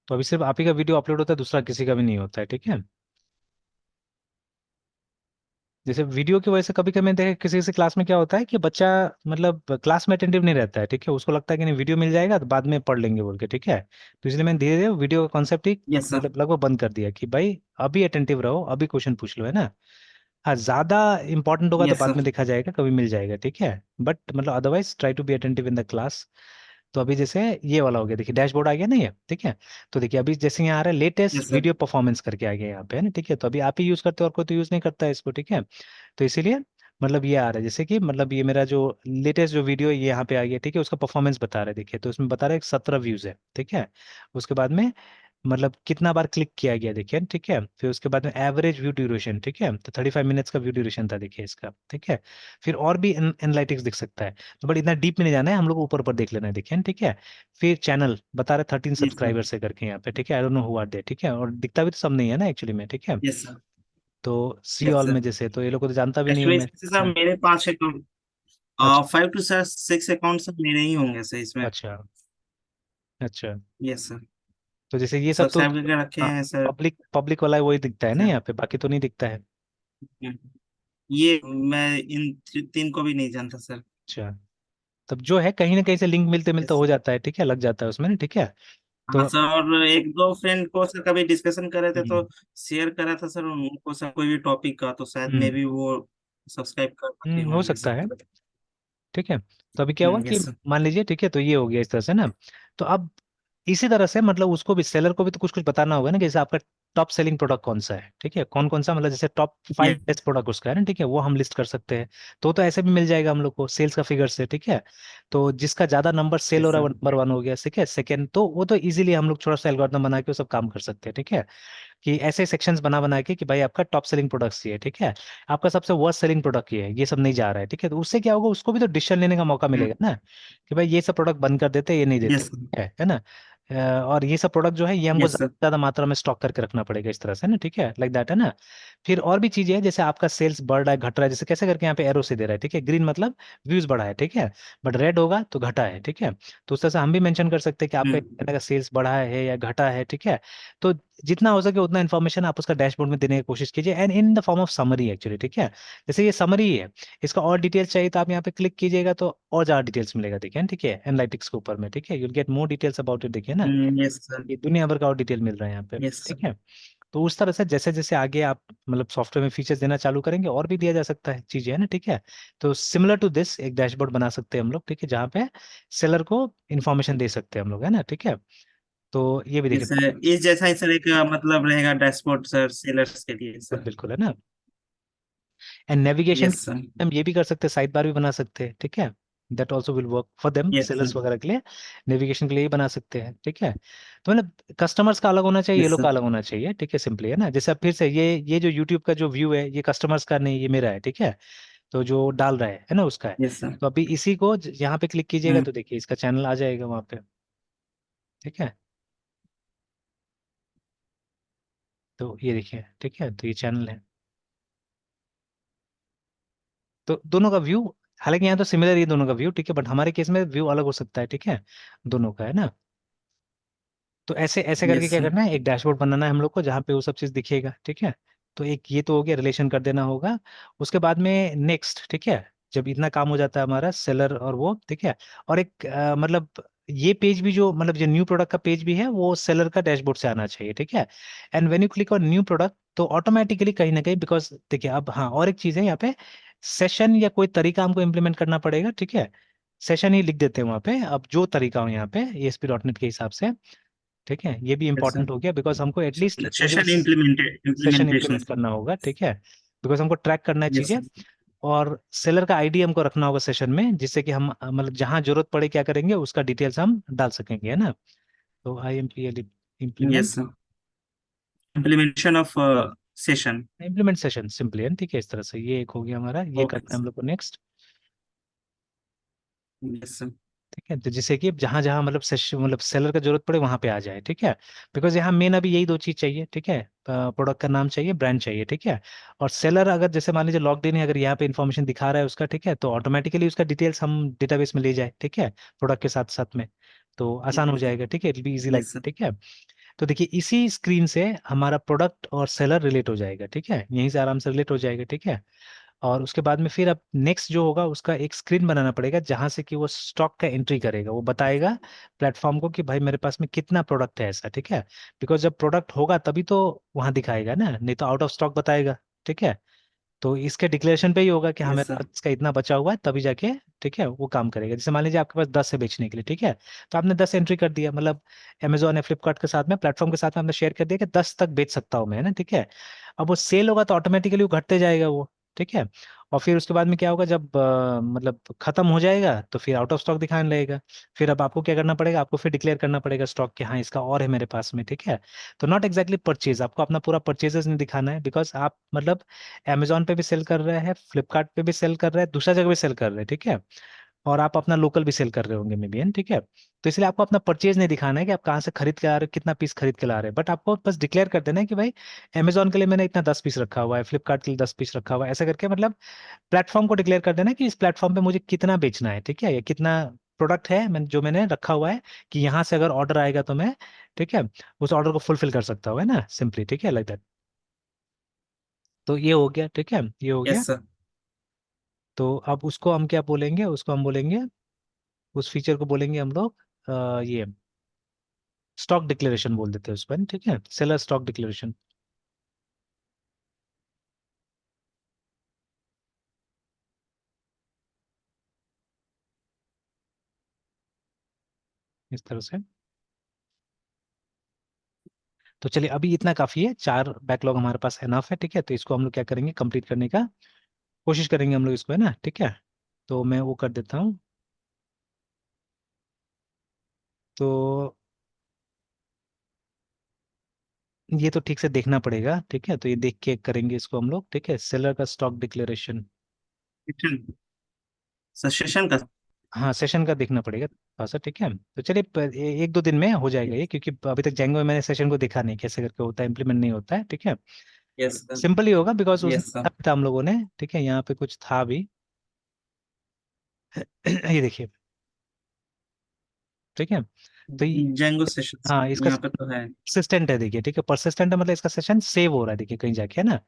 तो अभी सिर्फ आप ही का वीडियो अपलोड होता है, दूसरा किसी का भी नहीं होता है, ठीक है। जैसे वीडियो की वजह से कभी कभी मैं देखा किसी किसी क्लास में क्या होता है कि बच्चा मतलब क्लास में अटेंटिव नहीं रहता है, ठीक है, उसको लगता है कि नहीं वीडियो मिल जाएगा तो बाद में पढ़ लेंगे बोल के, ठीक है। तो इसलिए मैंने धीरे धीरे वीडियो का कॉन्सेप्ट ही यस सर। मतलब लगभग बंद कर दिया कि भाई अभी अटेंटिव रहो, अभी क्वेश्चन पूछ लो, है ना। हाँ ज्यादा इंपॉर्टेंट होगा तो यस बाद सर। में देखा जाएगा, कभी मिल जाएगा, ठीक है। बट मतलब otherwise try to be attentive in the class. तो अभी जैसे ये वाला हो गया, देखिए डैशबोर्ड आ गया ना ये, ठीक है। तो देखिए अभी जैसे यहाँ आ रहा है latest yes sir. Video performance करके आ गया यहाँ पे, है ना, ठीक है। तो अभी आप ही यूज करते हो और कोई तो यूज नहीं करता है इसको, ठीक है। तो इसीलिए मतलब ये आ रहा है, जैसे कि मतलब ये मेरा जो लेटेस्ट जो वीडियो है ये यहाँ पे आ गया, ठीक है, उसका परफॉर्मेंस बता रहा है, देखिए। तो इसमें बता रहा है 17 व्यूज है, ठीक है। उसके बाद में मतलब कितना बार क्लिक किया गया, देखिए, ठीक है। फिर उसके बाद में एवरेज व्यू ड्यूरेशन, ठीक है, तो 35 मिनट्स का व्यू ड्यूरेशन था, देखिए इसका, ठीक है। फिर और भी एनालिटिक्स दिख सकता है। तो बट इतना डीप में नहीं जाना है, हम लोग ऊपर ऊपर देख लेना है, देखिए, ठीक है। फिर चैनल बता रहे 13 यस सर। सब्सक्राइबर से करके यहाँ पे, ठीक है, I don't know who are they, ठीक है, और दिखता भी तो सब नहीं है ना एक्चुअली में, ठीक है। Yes sir. तो सी यस ऑल में सर। जैसे तो ये लोग को तो जानता भी नहीं हूँ एक्चुअली मैं। सर हाँ, मेरे 5 अकाउंट, अच्छा 5 to 6 अकाउंट सर मेरे ही होंगे सर इसमें। अच्छा अच्छा। Yes sir. तो जैसे ये सब तो सब्सक्राइब करके रखे हैं सर। पब्लिक पब्लिक वाला वही दिखता है ना सर यहाँ पे, बाकी तो नहीं दिखता है। ये मैं इन 3 को भी नहीं जानता सर। अच्छा, तब जो है कहीं ना कहीं से लिंक मिलते मिलते यस। हो जाता है, ठीक है, लग जाता है उसमें ना, ठीक है। हाँ तो सर, और एक दो फ्रेंड को सर कभी डिस्कशन कर रहे थे हम्म तो शेयर करा था सर उनको सर कोई भी टॉपिक का, तो शायद मे हम्म भी वो सब्सक्राइब कर रखे हो होंगे सकता सर। है, ठीक है। तो अभी क्या हुआ कि यस सर। मान लीजिए, ठीक है, तो ये हो गया इस तरह से ना। तो अब इसी तरह से मतलब उसको भी सेलर को भी तो कुछ कुछ बताना होगा ना, कि जैसे आपका टॉप सेलिंग प्रोडक्ट कौन सा है, ठीक है, कौन कौन सा, मतलब जैसे टॉप 5 यस बेस्ट प्रोडक्ट उसका है ना, ठीक है, वो हम लिस्ट कर सकते हैं। तो ऐसे भी मिल जाएगा हम लोग को सेल्स का फिगर से, ठीक है। तो जिसका ज्यादा नंबर सेल हो यस रहा है वो सर। नंबर 1 हो गया, ठीक है, सेकंड, तो वो तो इजीली हम लोग थोड़ा सा एल्गोरिथम बना के वो सब काम कर सकते हैं, ठीक है। कि ऐसे सेक्शंस बना बना के कि भाई आपका टॉप सेलिंग प्रोडक्ट्स ये है, ठीक है, आपका सबसे वर्स्ट सेलिंग प्रोडक्ट ये है, ये सब नहीं जा रहा है, ठीक है, तो उससे क्या होगा, उसको भी तो डिसीजन लेने का मौका मिलेगा ना, कि भाई ये सब प्रोडक्ट बंद कर देते, ये नहीं देते, यस है ना। और ये सब प्रोडक्ट जो है ये हमको यस ज्यादा सर। ज्यादा मात्रा में स्टॉक करके रखना पड़ेगा, इस तरह से ना, ठीक है, लाइक दैट, है ना। फिर और भी चीजें हैं, जैसे आपका सेल्स बढ़ रहा है घट रहा है, जैसे कैसे करके यहाँ पे एरो से दे रहा है, ठीक है, ग्रीन मतलब व्यूज बढ़ा है, ठीक है, बट रेड होगा तो घटा है, ठीक है। तो उस तरह से हम भी मेंशन कर सकते हैं कि आपका हम्म। इतना का सेल्स बढ़ा है या घटा है, ठीक है। तो जितना हो सके उतना इन्फॉर्मेशन आप उसका डैशबोर्ड में देने की कोशिश कीजिए, and in the form of summary actually, ठीक है। जैसे ये समरी है, इसका और डिटेल्स चाहिए तो आप यहाँ पे क्लिक कीजिएगा तो और ज्यादा डिटेल्स मिलेगा, देखिए, ठीक है, एनालिटिक्स के ऊपर में, ठीक है, you'll get more details about it, देखिए ना, यस सर। ये दुनिया भर का और डिटेल मिल रहा है यहाँ पे, यस ठीक सर। है। तो उस तरह से जैसे जैसे आगे आप मतलब सॉफ्टवेयर में फीचर्स देना चालू करेंगे और भी दिया जा सकता है चीजें, है ना, ठीक है। तो सिमिलर टू दिस एक डैशबोर्ड बना सकते हैं हम लोग, ठीक है, जहाँ पे सेलर को इन्फॉर्मेशन दे सकते हैं हम लोग, है ना, ठीक है। तो ये भी देखिए, यस सर, इस जैसा ही सर एक मतलब रहेगा डैशबोर्ड सर सेलर्स के लिए बिल्कुल सर। बिल्कुल, है ना। And navigation yes sir. हम ये भी कर सकते हैं, साइड बार भी बना सकते हैं, ठीक है, that also will work for them, yes sir. Sellers वगैरह के लिए नेविगेशन के लिए ही बना सकते हैं, ठीक है। तो मतलब कस्टमर्स का अलग होना चाहिए, ये यस लोग का सर। अलग होना चाहिए, ठीक है, सिंपली, है ना। जैसे अब फिर से ये जो यूट्यूब का जो व्यू है ये कस्टमर्स का नहीं, ये मेरा है, ठीक है। तो जो डाल रहा है ना उसका है। Yes sir. तो अभी इसी को यहाँ पे क्लिक कीजिएगा हम्म। तो देखिए इसका चैनल आ जाएगा वहाँ पे, ठीक है। तो ये देखिए, ठीक है, तो ये चैनल है। तो दोनों का व्यू, हालांकि यहाँ तो सिमिलर ही दोनों का व्यू, ठीक है, बट हमारे केस में व्यू अलग हो सकता है, ठीक है, दोनों का, है ना। तो ऐसे ऐसे करके यस क्या सर। करना है, एक डैशबोर्ड बनाना है हम लोग को जहाँ पे वो सब चीज़ दिखेगा, ठीक है। तो एक ये तो हो गया, रिलेशन कर देना होगा। उसके बाद में नेक्स्ट, ठीक है, जब इतना काम हो जाता है हमारा सेलर और वो, ठीक है, और एक मतलब ये पेज भी जो मतलब जो न्यू प्रोडक्ट का पेज भी है वो सेलर का डैशबोर्ड से आना चाहिए, ठीक है। And when you click on new product तो ऑटोमेटिकली कहीं ना कहीं, बिकॉज देखिए अब हाँ और एक चीज़ है यहाँ पे, सेशन या कोई तरीका हमको इम्प्लीमेंट करना पड़ेगा, ठीक है। सेशन ही लिख देते हैं वहाँ पे, अब जो तरीका हो यहाँ पे ASP.NET के हिसाब से, ठीक है, ये भी यस इंपॉर्टेंट हो गया बिकॉज हमको एटलीस्ट सर, वो जो session session implementation implement sir. करना होगा, ठीक है, बिकॉज हमको ट्रैक करना है यस चीजें। सर। और सेलर का आईडी हमको रखना होगा सेशन में, जिससे कि हम मतलब जहां जरूरत पड़े क्या करेंगे उसका डिटेल्स हम डाल सकेंगे, है ना। तो IMPL yes implement, sir, implementation of session. Implement session simply, है, ठीक है, इस तरह से ये एक हो गया हमारा, ये ओके करना है हम लोग को नेक्स्ट, यस सर। ठीक है। तो जिससे कि जहां जहां मतलब सेशन मतलब सेलर का जरूरत पड़े वहां पे आ जाए, ठीक है। बिकॉज यहाँ मेन अभी यही दो चीज चाहिए, ठीक है, प्रोडक्ट का नाम चाहिए, ब्रांड चाहिए, ठीक है। और सेलर अगर जैसे मान लीजिए लॉग्ड इन है, अगर यहाँ पे इन्फॉर्मेशन दिखा रहा है उसका, ठीक है, तो ऑटोमेटिकली उसका डिटेल्स हम डेटाबेस में ले जाए, ठीक है, प्रोडक्ट के साथ साथ में, तो आसान हो जाएगा, ठीक है, it be easy like, yes sir. ठीक है। तो देखिए इसी स्क्रीन से हमारा प्रोडक्ट और सेलर रिलेट हो जाएगा, ठीक है, यहीं से आराम से रिलेट हो जाएगा, ठीक है। और उसके बाद में फिर अब नेक्स्ट जो होगा उसका एक स्क्रीन बनाना पड़ेगा जहां से कि वो स्टॉक का एंट्री करेगा, वो बताएगा प्लेटफॉर्म को कि भाई मेरे पास में कितना प्रोडक्ट है ऐसा, ठीक है। बिकॉज जब प्रोडक्ट होगा तभी तो वहां दिखाएगा ना, नहीं तो आउट ऑफ स्टॉक बताएगा, ठीक है। तो इसके डिक्लेरेशन पे ही होगा कि हाँ यस मेरे सर। पास इसका इतना बचा हुआ है, तभी जाके, ठीक है, वो काम करेगा। जैसे मान लीजिए आपके पास 10 है बेचने के लिए, ठीक है, तो आपने 10 एंट्री कर दिया, मतलब अमेजोन या फ्लिपकार्ट के साथ में प्लेटफॉर्म के साथ में आपने शेयर कर दिया कि 10 तक बेच सकता हूँ मैं, है ना, ठीक है। अब वो सेल होगा तो ऑटोमेटिकली वो घटते जाएगा वो, ठीक है। और फिर उसके बाद में क्या होगा, जब मतलब खत्म हो जाएगा तो फिर आउट ऑफ स्टॉक दिखाने लगेगा। फिर अब आपको क्या करना पड़ेगा, आपको फिर डिक्लेयर करना पड़ेगा स्टॉक कि हाँ इसका और है मेरे पास में, ठीक है। तो नॉट एग्जैक्टली परचेज, आपको अपना पूरा परचेजेस नहीं दिखाना है, बिकॉज आप मतलब अमेजोन पे भी सेल कर रहे हैं, फ्लिपकार्ट पे भी सेल कर रहे हैं, दूसरा जगह भी सेल कर रहे हैं, ठीक है। और आप अपना लोकल भी सेल कर रहे होंगे मे बी, ठीक है। तो इसलिए आपको अपना परचेज नहीं दिखाना है कि आप कहाँ से खरीद के आ रहे हो, कितना पीस खरीद के ला रहे हैं, बट आपको बस डिक्लेयर कर देना है कि भाई अमेजोन के लिए मैंने इतना 10 पीस रखा हुआ है, फ्लिपकार्ट के लिए 10 पीस रखा हुआ है, ऐसा करके मतलब प्लेटफॉर्म को डिक्लेयर कर देना है कि इस प्लेटफॉर्म पे मुझे कितना बेचना है, ठीक है, या कितना प्रोडक्ट है जो मैंने रखा हुआ है, कि यहाँ से अगर ऑर्डर आएगा तो मैं, ठीक है, उस ऑर्डर को फुलफिल कर सकता हूँ, है ना, सिंपली, ठीक है, लाइक दैट। तो ये हो गया, ठीक है, ये हो गया। Yes sir. तो अब उसको हम क्या बोलेंगे, उसको हम बोलेंगे, उस फीचर को बोलेंगे हम लोग ये स्टॉक डिक्लेरेशन बोल देते हैं उस पर, ठीक है, सेलर स्टॉक डिक्लेरेशन, इस तरह से। तो चलिए अभी इतना काफी है, 4 बैकलॉग हमारे पास एनफ है, ठीक है। तो इसको हम लोग क्या करेंगे, कंप्लीट करने का कोशिश करेंगे हम लोग इसको, है ना, ठीक है। तो मैं वो कर देता हूँ। तो ये तो ठीक से देखना पड़ेगा, ठीक है। तो ये देख के करेंगे इसको हम लोग, ठीक है। सेलर का स्टॉक डिक्लेरेशन, सेशन, सेशन का। हाँ सेशन का देखना पड़ेगा थोड़ा सा, ठीक है। तो चलिए 1-2 दिन में हो जाएगा ये, क्योंकि अभी तक जेंगो में मैंने सेशन को देखा नहीं कैसे करके होता है, इम्प्लीमेंट नहीं होता है, ठीक है। Yes sir. सिंपल ही होगा, बिकॉज उसमें यस सर। था भी था हम लोगों ने, ठीक है, यहाँ पे कुछ था भी। ये देखिए, ठीक है। तो जेंगो सेशन हाँ इसका यहाँ पे तो है। परसिस्टेंट है, देखिए, ठीक है। परसिस्टेंट है मतलब इसका सेशन सेव हो रहा है, देखिए कहीं जाके, है ना,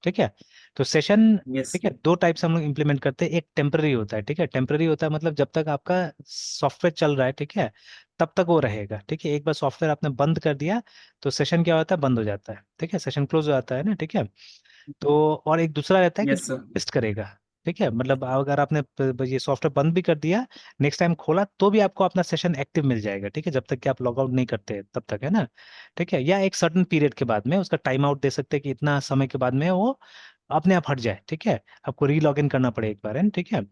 ठीक है। तो सेशन, यस। ठीक है, 2 टाइप से हम लोग इम्प्लीमेंट करते हैं। एक टेम्पररी होता है, ठीक है। टेम्पररी होता है मतलब जब तक आपका सॉफ्टवेयर चल रहा है, ठीक है, तब तक वो रहेगा, ठीक है। एक बार सॉफ्टवेयर आपने बंद कर दिया तो सेशन क्या होता है, बंद हो जाता है, ठीक है, सेशन क्लोज हो जाता है ना, ठीक है। तो और एक दूसरा रहता है कि यस सर। टेस्ट करेगा, ठीक है। मतलब अगर आपने ये सॉफ्टवेयर बंद भी कर दिया, नेक्स्ट टाइम खोला तो भी आपको अपना सेशन एक्टिव मिल जाएगा, ठीक है, जब तक कि आप लॉग आउट नहीं करते तब तक, है ना, ठीक है। या एक सर्टन पीरियड के बाद में उसका टाइम आउट दे सकते हैं कि इतना समय के बाद में वो अपने आप हट जाए, ठीक है। आपको री लॉग इन करना पड़े एक बार, है ना, ठीक है।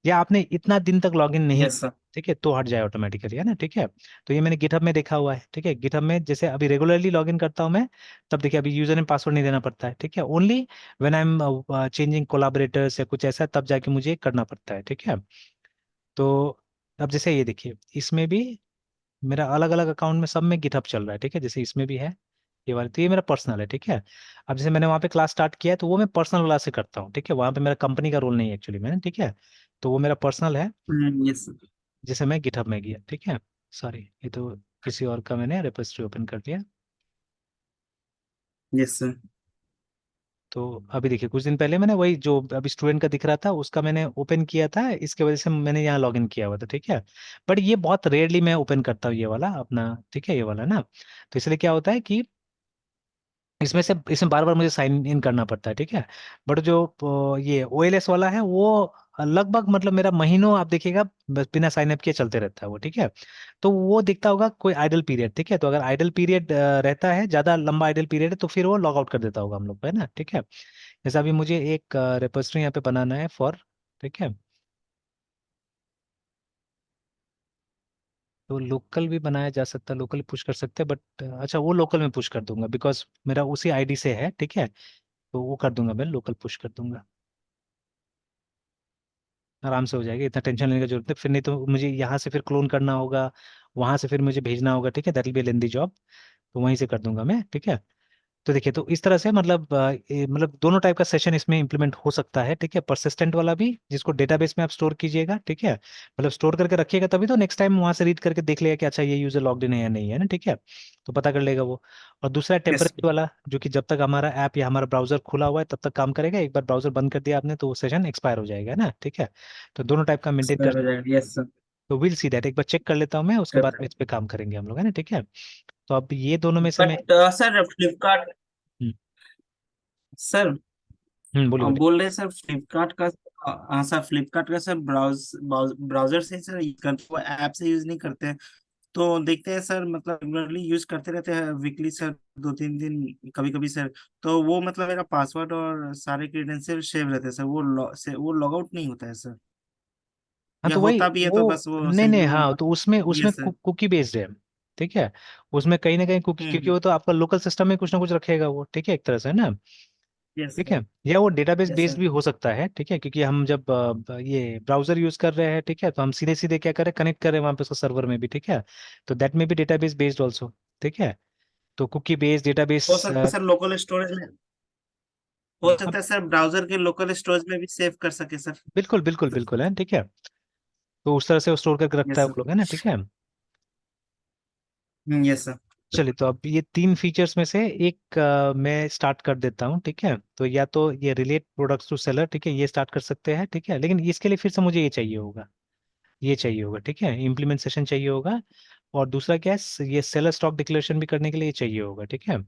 या आपने इतना दिन तक लॉग इन नहीं, यस सर। ठीक है, तो हट जाए ऑटोमेटिकली, है ना, ठीक है। तो ये मैंने गिटहब में देखा हुआ है, ठीक है। गिटहब में जैसे अभी रेगुलरली लॉग इन करता हूँ मैं, तब देखिए अभी यूजर नेम पासवर्ड नहीं देना पड़ता है, ठीक है। Only when I am changing collaborators या कुछ ऐसा, तब जाके मुझे करना पड़ता है, ठीक है। तो अब जैसे ये देखिए, इसमें भी मेरा अलग अलग अकाउंट में सब में गिटहब चल रहा है, ठीक है। जैसे इसमें भी है ये वाला, तो ये मेरा पर्सनल है, ठीक है। अब जैसे मैंने वहाँ पे क्लास स्टार्ट किया है तो वो मैं पर्सनल वाला से करता हूँ, ठीक है। वहाँ पे मेरा कंपनी का रोल नहीं है एक्चुअली मैंने, ठीक है। तो वो मेरा पर्सनल है, यस सर। जैसे मैं गिटहब में गया, ठीक है। सॉरी, ये तो किसी और का मैंने रेपोजिटरी ओपन कर लिया। Yes sir. तो अभी देखिए कुछ दिन पहले मैंने वही जो अभी स्टूडेंट का दिख रहा था उसका मैंने ओपन किया था, इसके वजह से मैंने यहाँ लॉगिन किया हुआ था, ठीक है। बट ये बहुत रेयरली मैं ओपन करता हूँ ये वाला अपना, ठीक है, ये वाला ना। तो इसलिए क्या होता है कि इसमें बार बार मुझे साइन इन करना पड़ता है, ठीक है। बट जो ये ओएलएस वाला है वो लगभग मतलब मेरा महीनों आप देखिएगा बस बिना साइन अप किए चलते रहता है वो, ठीक है। तो वो दिखता होगा कोई आइडल पीरियड, ठीक है। तो अगर आइडल पीरियड रहता है, ज्यादा लंबा आइडल पीरियड है, तो फिर वो लॉग आउट कर देता होगा हम लोग को, है ना, ठीक है। जैसे अभी मुझे एक रेपोजिटरी यहाँ पे बनाना है फॉर, ठीक है। तो लोकल भी बनाया जा सकता है, लोकल पुश कर सकते हैं, बट अच्छा वो लोकल में पुश कर दूंगा बिकॉज मेरा उसी आईडी से है, ठीक है। तो वो कर दूंगा, मैं लोकल पुश कर दूंगा, आराम से हो जाएगा, इतना टेंशन लेने की जरूरत नहीं। फिर नहीं तो मुझे यहाँ से फिर क्लोन करना होगा, वहां से फिर मुझे भेजना होगा, ठीक है, that will B lengthy job. तो वहीं से कर दूंगा मैं, ठीक है। तो देखिए तो इस तरह से मतलब मतलब दोनों टाइप का सेशन इसमें इंप्लीमेंट हो सकता है, ठीक है। परसिस्टेंट वाला भी जिसको डेटाबेस में आप स्टोर कीजिएगा, ठीक है, मतलब स्टोर करके रखिएगा, तभी तो नेक्स्ट टाइम वहां से रीड करके देख लेगा कि अच्छा ये यूजर लॉग्ड इन है या नहीं है ना, ठीक है। तो पता कर लेगा वो। और दूसरा यस टेम्परेरी वाला, जो कि जब तक हमारा ऐप या हमारा ब्राउजर खुला हुआ है तब तक काम करेगा, एक बार ब्राउजर बंद कर दिया आपने तो वो सेशन एक्सपायर हो जाएगा ना, ठीक है। तो दोनों टाइप का मेंटेन कर, सर हो जाएगा। Yes sir. तो विल सी दैट, एक बार चेक कर लेता हूँ मैं, उसके बाद में इस पे काम करेंगे हम लोग, है ना, ठीक है। तो अब ये दोनों में से मैं, but sir Flipkart, hmm sir बोलिए बोलिए। बोल रहे हैं सर फ्लिपकार्ट का। हाँ सर, फ्लिपकार्ट का सर ब्राउजर से सर यूज करते, वो ऐप से यूज नहीं करते। तो देखते हैं सर, मतलब रेगुलरली यूज करते रहते हैं वीकली सर, 2-3 दिन कभी कभी सर। तो वो मतलब मेरा पासवर्ड और सारे क्रेडेंशियल सेव रहते हैं सर, वो लॉग आउट नहीं होता है सर। हाँ या तो वही होता भी है वो, तो बस वो नहीं नहीं, सिंपल। हाँ तो उसमें उसमें यस सर। कुकी बेस्ड है, ठीक है। उसमें कहीं ना कहीं कुकी, क्योंकि हम्म। वो तो आपका लोकल सिस्टम में कुछ ना कुछ रखेगा वो, ठीक है, एक तरह से ना, यस ठीक सर। है। या वो डेटाबेस यस बेस्ड सर। भी हो सकता है, ठीक है, क्योंकि हम जब ये ब्राउजर यूज कर रहे हैं, ठीक है, तो हम सीधे सीधे क्या करें, कनेक्ट करें वहां पे उसको सर्वर में भी, ठीक है। तो दैट में भी डेटाबेस बेस्ड ऑल्सो, ठीक है। तो कुकी बेस्ड डेटाबेस, हो सकता है सर लोकल स्टोरेज में, हो सकता है सर ब्राउजर के लोकल स्टोरेज में भी सेव कर सके सर। बिल्कुल बिल्कुल बिल्कुल है, ठीक है। तो उस तरह से वो स्टोर करके रखता यस है सर। वो लोग, है ना, ठीक है। Yes sir. चलिए तो अब ये 3 फीचर्स में से एक मैं स्टार्ट कर देता हूँ, ठीक है। तो या तो ये रिलेट प्रोडक्ट्स टू सेलर, ठीक है, ये स्टार्ट कर सकते हैं, ठीक है। लेकिन इसके लिए फिर से मुझे ये चाहिए होगा, ये चाहिए होगा, ठीक है, इम्प्लीमेंटेशन चाहिए होगा। और दूसरा क्या है, ये सेलर स्टॉक डिक्लेरेशन भी करने के लिए ये चाहिए होगा, ठीक है।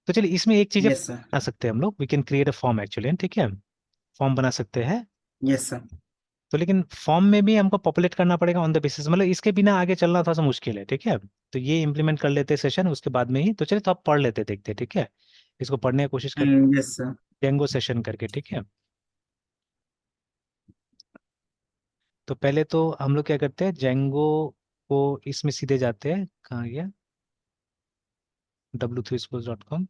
तो चलिए इसमें एक चीज यस बना सर। सकते हैं हम लोग, we can create a form actually, ठीक है। फॉर्म बना सकते हैं। Yes sir. तो लेकिन फॉर्म में भी हमको पॉपुलेट करना पड़ेगा ऑन द बेसिस, मतलब इसके बिना आगे चलना थोड़ा सा मुश्किल है, ठीक है। तो ये इम्प्लीमेंट कर लेते हैं सेशन उसके बाद में ही। तो चलिए तो आप पढ़ लेते देखते हैं, ठीक है। इसको पढ़ने की कोशिश करते यस सर। जेंगो सेशन करके, ठीक है। तो पहले तो हम लोग क्या करते हैं, जेंगो को इसमें सीधे जाते हैं, कहाँ गया, w3schools.com।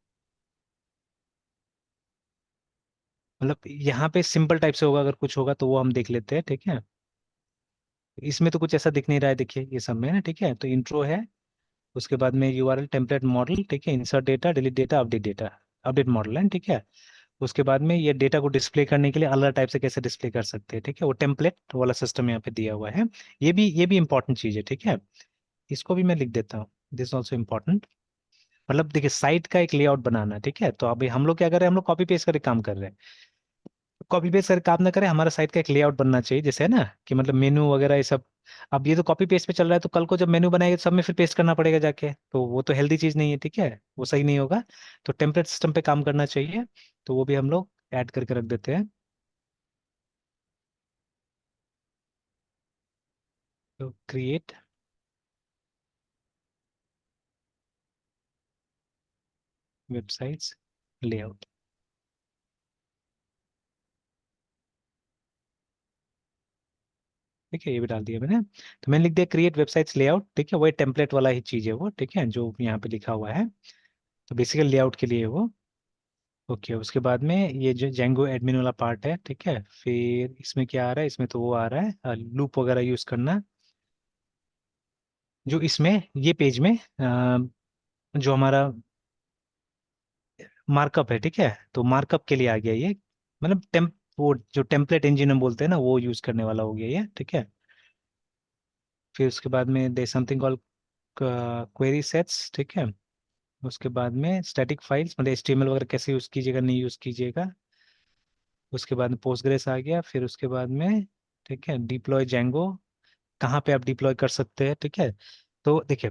मतलब यहाँ पे सिंपल टाइप से होगा, अगर कुछ होगा तो वो हम देख लेते हैं, ठीक है। इसमें तो कुछ ऐसा दिख नहीं रहा है, देखिए ये सब में है ना, ठीक है। तो इंट्रो है, उसके बाद में यूआरएल टेम्पलेट मॉडल, ठीक है, insert data, delete data, update data, update model है, ठीक है। उसके बाद में ये डेटा को डिस्प्ले करने के लिए अलग टाइप से कैसे डिस्प्ले कर सकते हैं, ठीक है, वो टेम्पलेट वाला सिस्टम यहाँ पे दिया हुआ है। ये भी इंपॉर्टेंट चीज है, ठीक है। इसको भी मैं लिख देता हूँ, दिस ऑल्सो इम्पोर्टेंट। मतलब देखिए साइट का एक लेआउट बनाना, ठीक है। तो अभी हम लोग क्या कर रहे हैं, हम लोग कॉपी पेस्ट करके काम कर रहे हैं। कॉपी पेस्ट करके काम ना करें, हमारा साइट का एक लेआउट बनना चाहिए, जैसे है ना कि मतलब मेनू वगैरह ये सब। अब ये तो कॉपी पेस्ट पे चल रहा है, तो कल को जब मेनू बनाएंगे तो सब में फिर पेस्ट करना पड़ेगा जाके, तो वो तो हेल्दी चीज नहीं है, ठीक है, वो सही नहीं होगा। तो टेम्पलेट सिस्टम पे काम करना चाहिए, तो वो भी हम लोग ऐड करके रख देते हैं। तो क्रिएट वेबसाइट्स लेआउट, ठीक है, ये भी डाल दिया मैंने। तो मैंने लिख दिया क्रिएट वेबसाइट्स लेआउट, ठीक है, वही टेम्पलेट वाला ही चीज है वो, ठीक है, जो यहाँ पे लिखा हुआ है। तो बेसिकली लेआउट के लिए है वो। ओके, उसके बाद में ये जो जेंगो एडमिन वाला पार्ट है, ठीक है। फिर इसमें क्या आ रहा है, इसमें तो वो आ रहा है लूप वगैरह यूज करना, जो इसमें ये पेज में जो हमारा मार्कअप है, ठीक है। तो मार्कअप के लिए आ गया ये, मतलब वो जो टेम्पलेट इंजन हम बोलते हैं ना, वो यूज करने वाला हो गया ये, ठीक है। फिर उसके बाद में they something call query sets, ठीक है। उसके बाद में स्टैटिक फाइल्स, मतलब एचटीएमएल वगैरह कैसे यूज कीजिएगा, नहीं यूज कीजिएगा। उसके बाद में पोस्टग्रेस आ गया, फिर उसके बाद में, ठीक है, डिप्लॉय जेंगो, कहाँ पे आप डिप्लॉय कर सकते हैं, ठीक है। तो देखिए,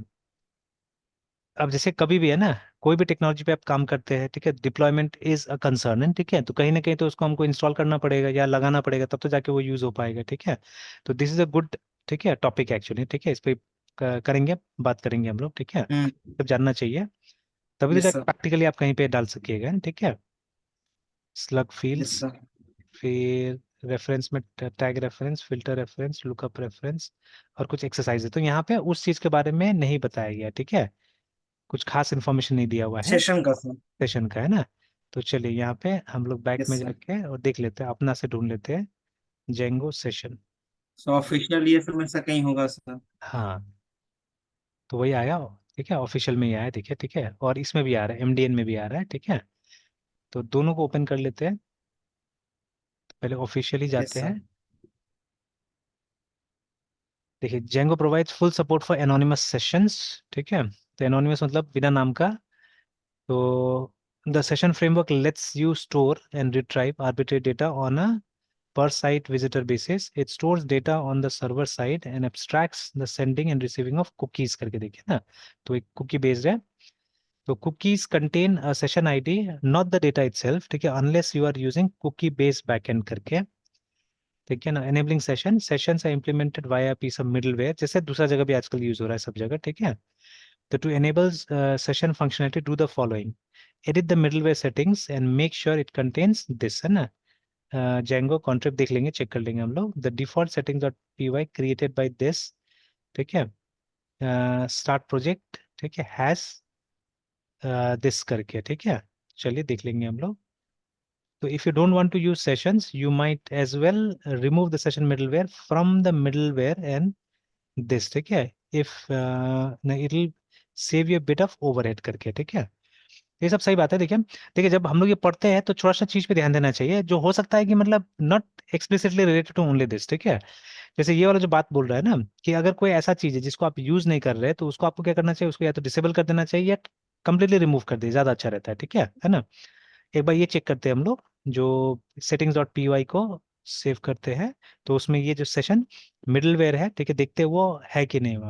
अब जैसे कभी भी है ना, कोई भी टेक्नोलॉजी पे आप काम करते हैं, ठीक है, डिप्लॉयमेंट इज अ कंसर्न है, ठीक है। तो कहीं ना कहीं तो उसको हमको इंस्टॉल करना पड़ेगा या लगाना पड़ेगा, तब तो जाके वो यूज हो पाएगा, ठीक है। तो दिस इज अ गुड, ठीक है, टॉपिक एक्चुअली, ठीक है। इस पे करेंगे, बात करेंगे हम लोग, ठीक है। सब जानना चाहिए, तभी तो यस जाके सर। प्रैक्टिकली आप कहीं पे डाल सकिएगा, ठीक है। Slug yes fields, sir. फिर रेफरेंस में tag reference, filter reference, lookup reference, और कुछ एक्सरसाइज है। तो यहाँ पे उस चीज के बारे में नहीं बताया गया, ठीक है, कुछ खास इन्फॉर्मेशन नहीं दिया हुआ है सेशन का सर। सेशन का, है ना। तो चलिए यहाँ पे हम लोग बैक यस में सर। जाके और देख लेते हैं, अपना से ढूंढ लेते हैं जेंगो सेशन। सो ऑफिशियल ये फिर मेरे से कहीं होगा सर। हाँ, तो वही आया, ठीक है, ऑफिशियल में ही आया, ठीक है, ठीक है, और इसमें भी आ रहा है, एमडीएन में भी आ रहा है, ठीक है। तो दोनों को ओपन कर लेते हैं। तो पहले ऑफिशियली यस जाते सर। हैं। देखिए, Django provides full support for anonymous sessions, ठीक है। तो एनोनिमस मतलब बिना नाम का। तो the session framework let's you store and retrieve arbitrary data on a per site visitor basis. It stores data on the server side and abstracts the sending and receiving of cookies करके देखिए ना। तो एक cookie based है। तो cookies contain a session ID, not the data itself, ठीक है, unless you are using cookie based backend करके, ठीक है ना। enabling sessions are implemented via a piece of middleware, जैसे दूसरा जगह भी आजकल यूज हो रहा है सब जगह, ठीक है। तो to enable session functionality, do the following: edit the middleware settings and make sure it contains this, है ना। जेंगो कॉन्ट्रैक्ट देख लेंगे, चेक कर लेंगे हम लोग, the default setting dot P Y created by this, ठीक है। स्टार्ट प्रोजेक्ट, ठीक है, हैज दिस करके, ठीक है। चलिए देख लेंगे हम लोग। तो if you don't want to use sessions, you might as well remove the session middleware from the middleware and this, ठीक है। If it will save you bit of overhead करके, ठीक है। ये सब सही बात है। देखिए देखिए, जब हम लोग ये पढ़ते हैं तो थोड़ा सा चीज पे ध्यान देना चाहिए, जो हो सकता है कि मतलब not explicitly related to only this, ठीक है। जैसे ये वाला जो बात बोल रहा है ना, कि अगर कोई ऐसा चीज है जिसको आप यूज नहीं कर रहे, तो उसको आपको क्या करना चाहिए, उसको या तो डिसेबल कर देना चाहिए या कंप्लीटली रिमूव कर दे, ज्यादा अच्छा रहता है, ठीक है ना। एक बार ये चेक करते हैं हम लोग, जो सेटिंग्स डॉट पी वाई को सेव करते हैं, तो उसमें ये जो सेशन मिडलवेयर है, ठीक है, देखते हैं वो है कि नहीं।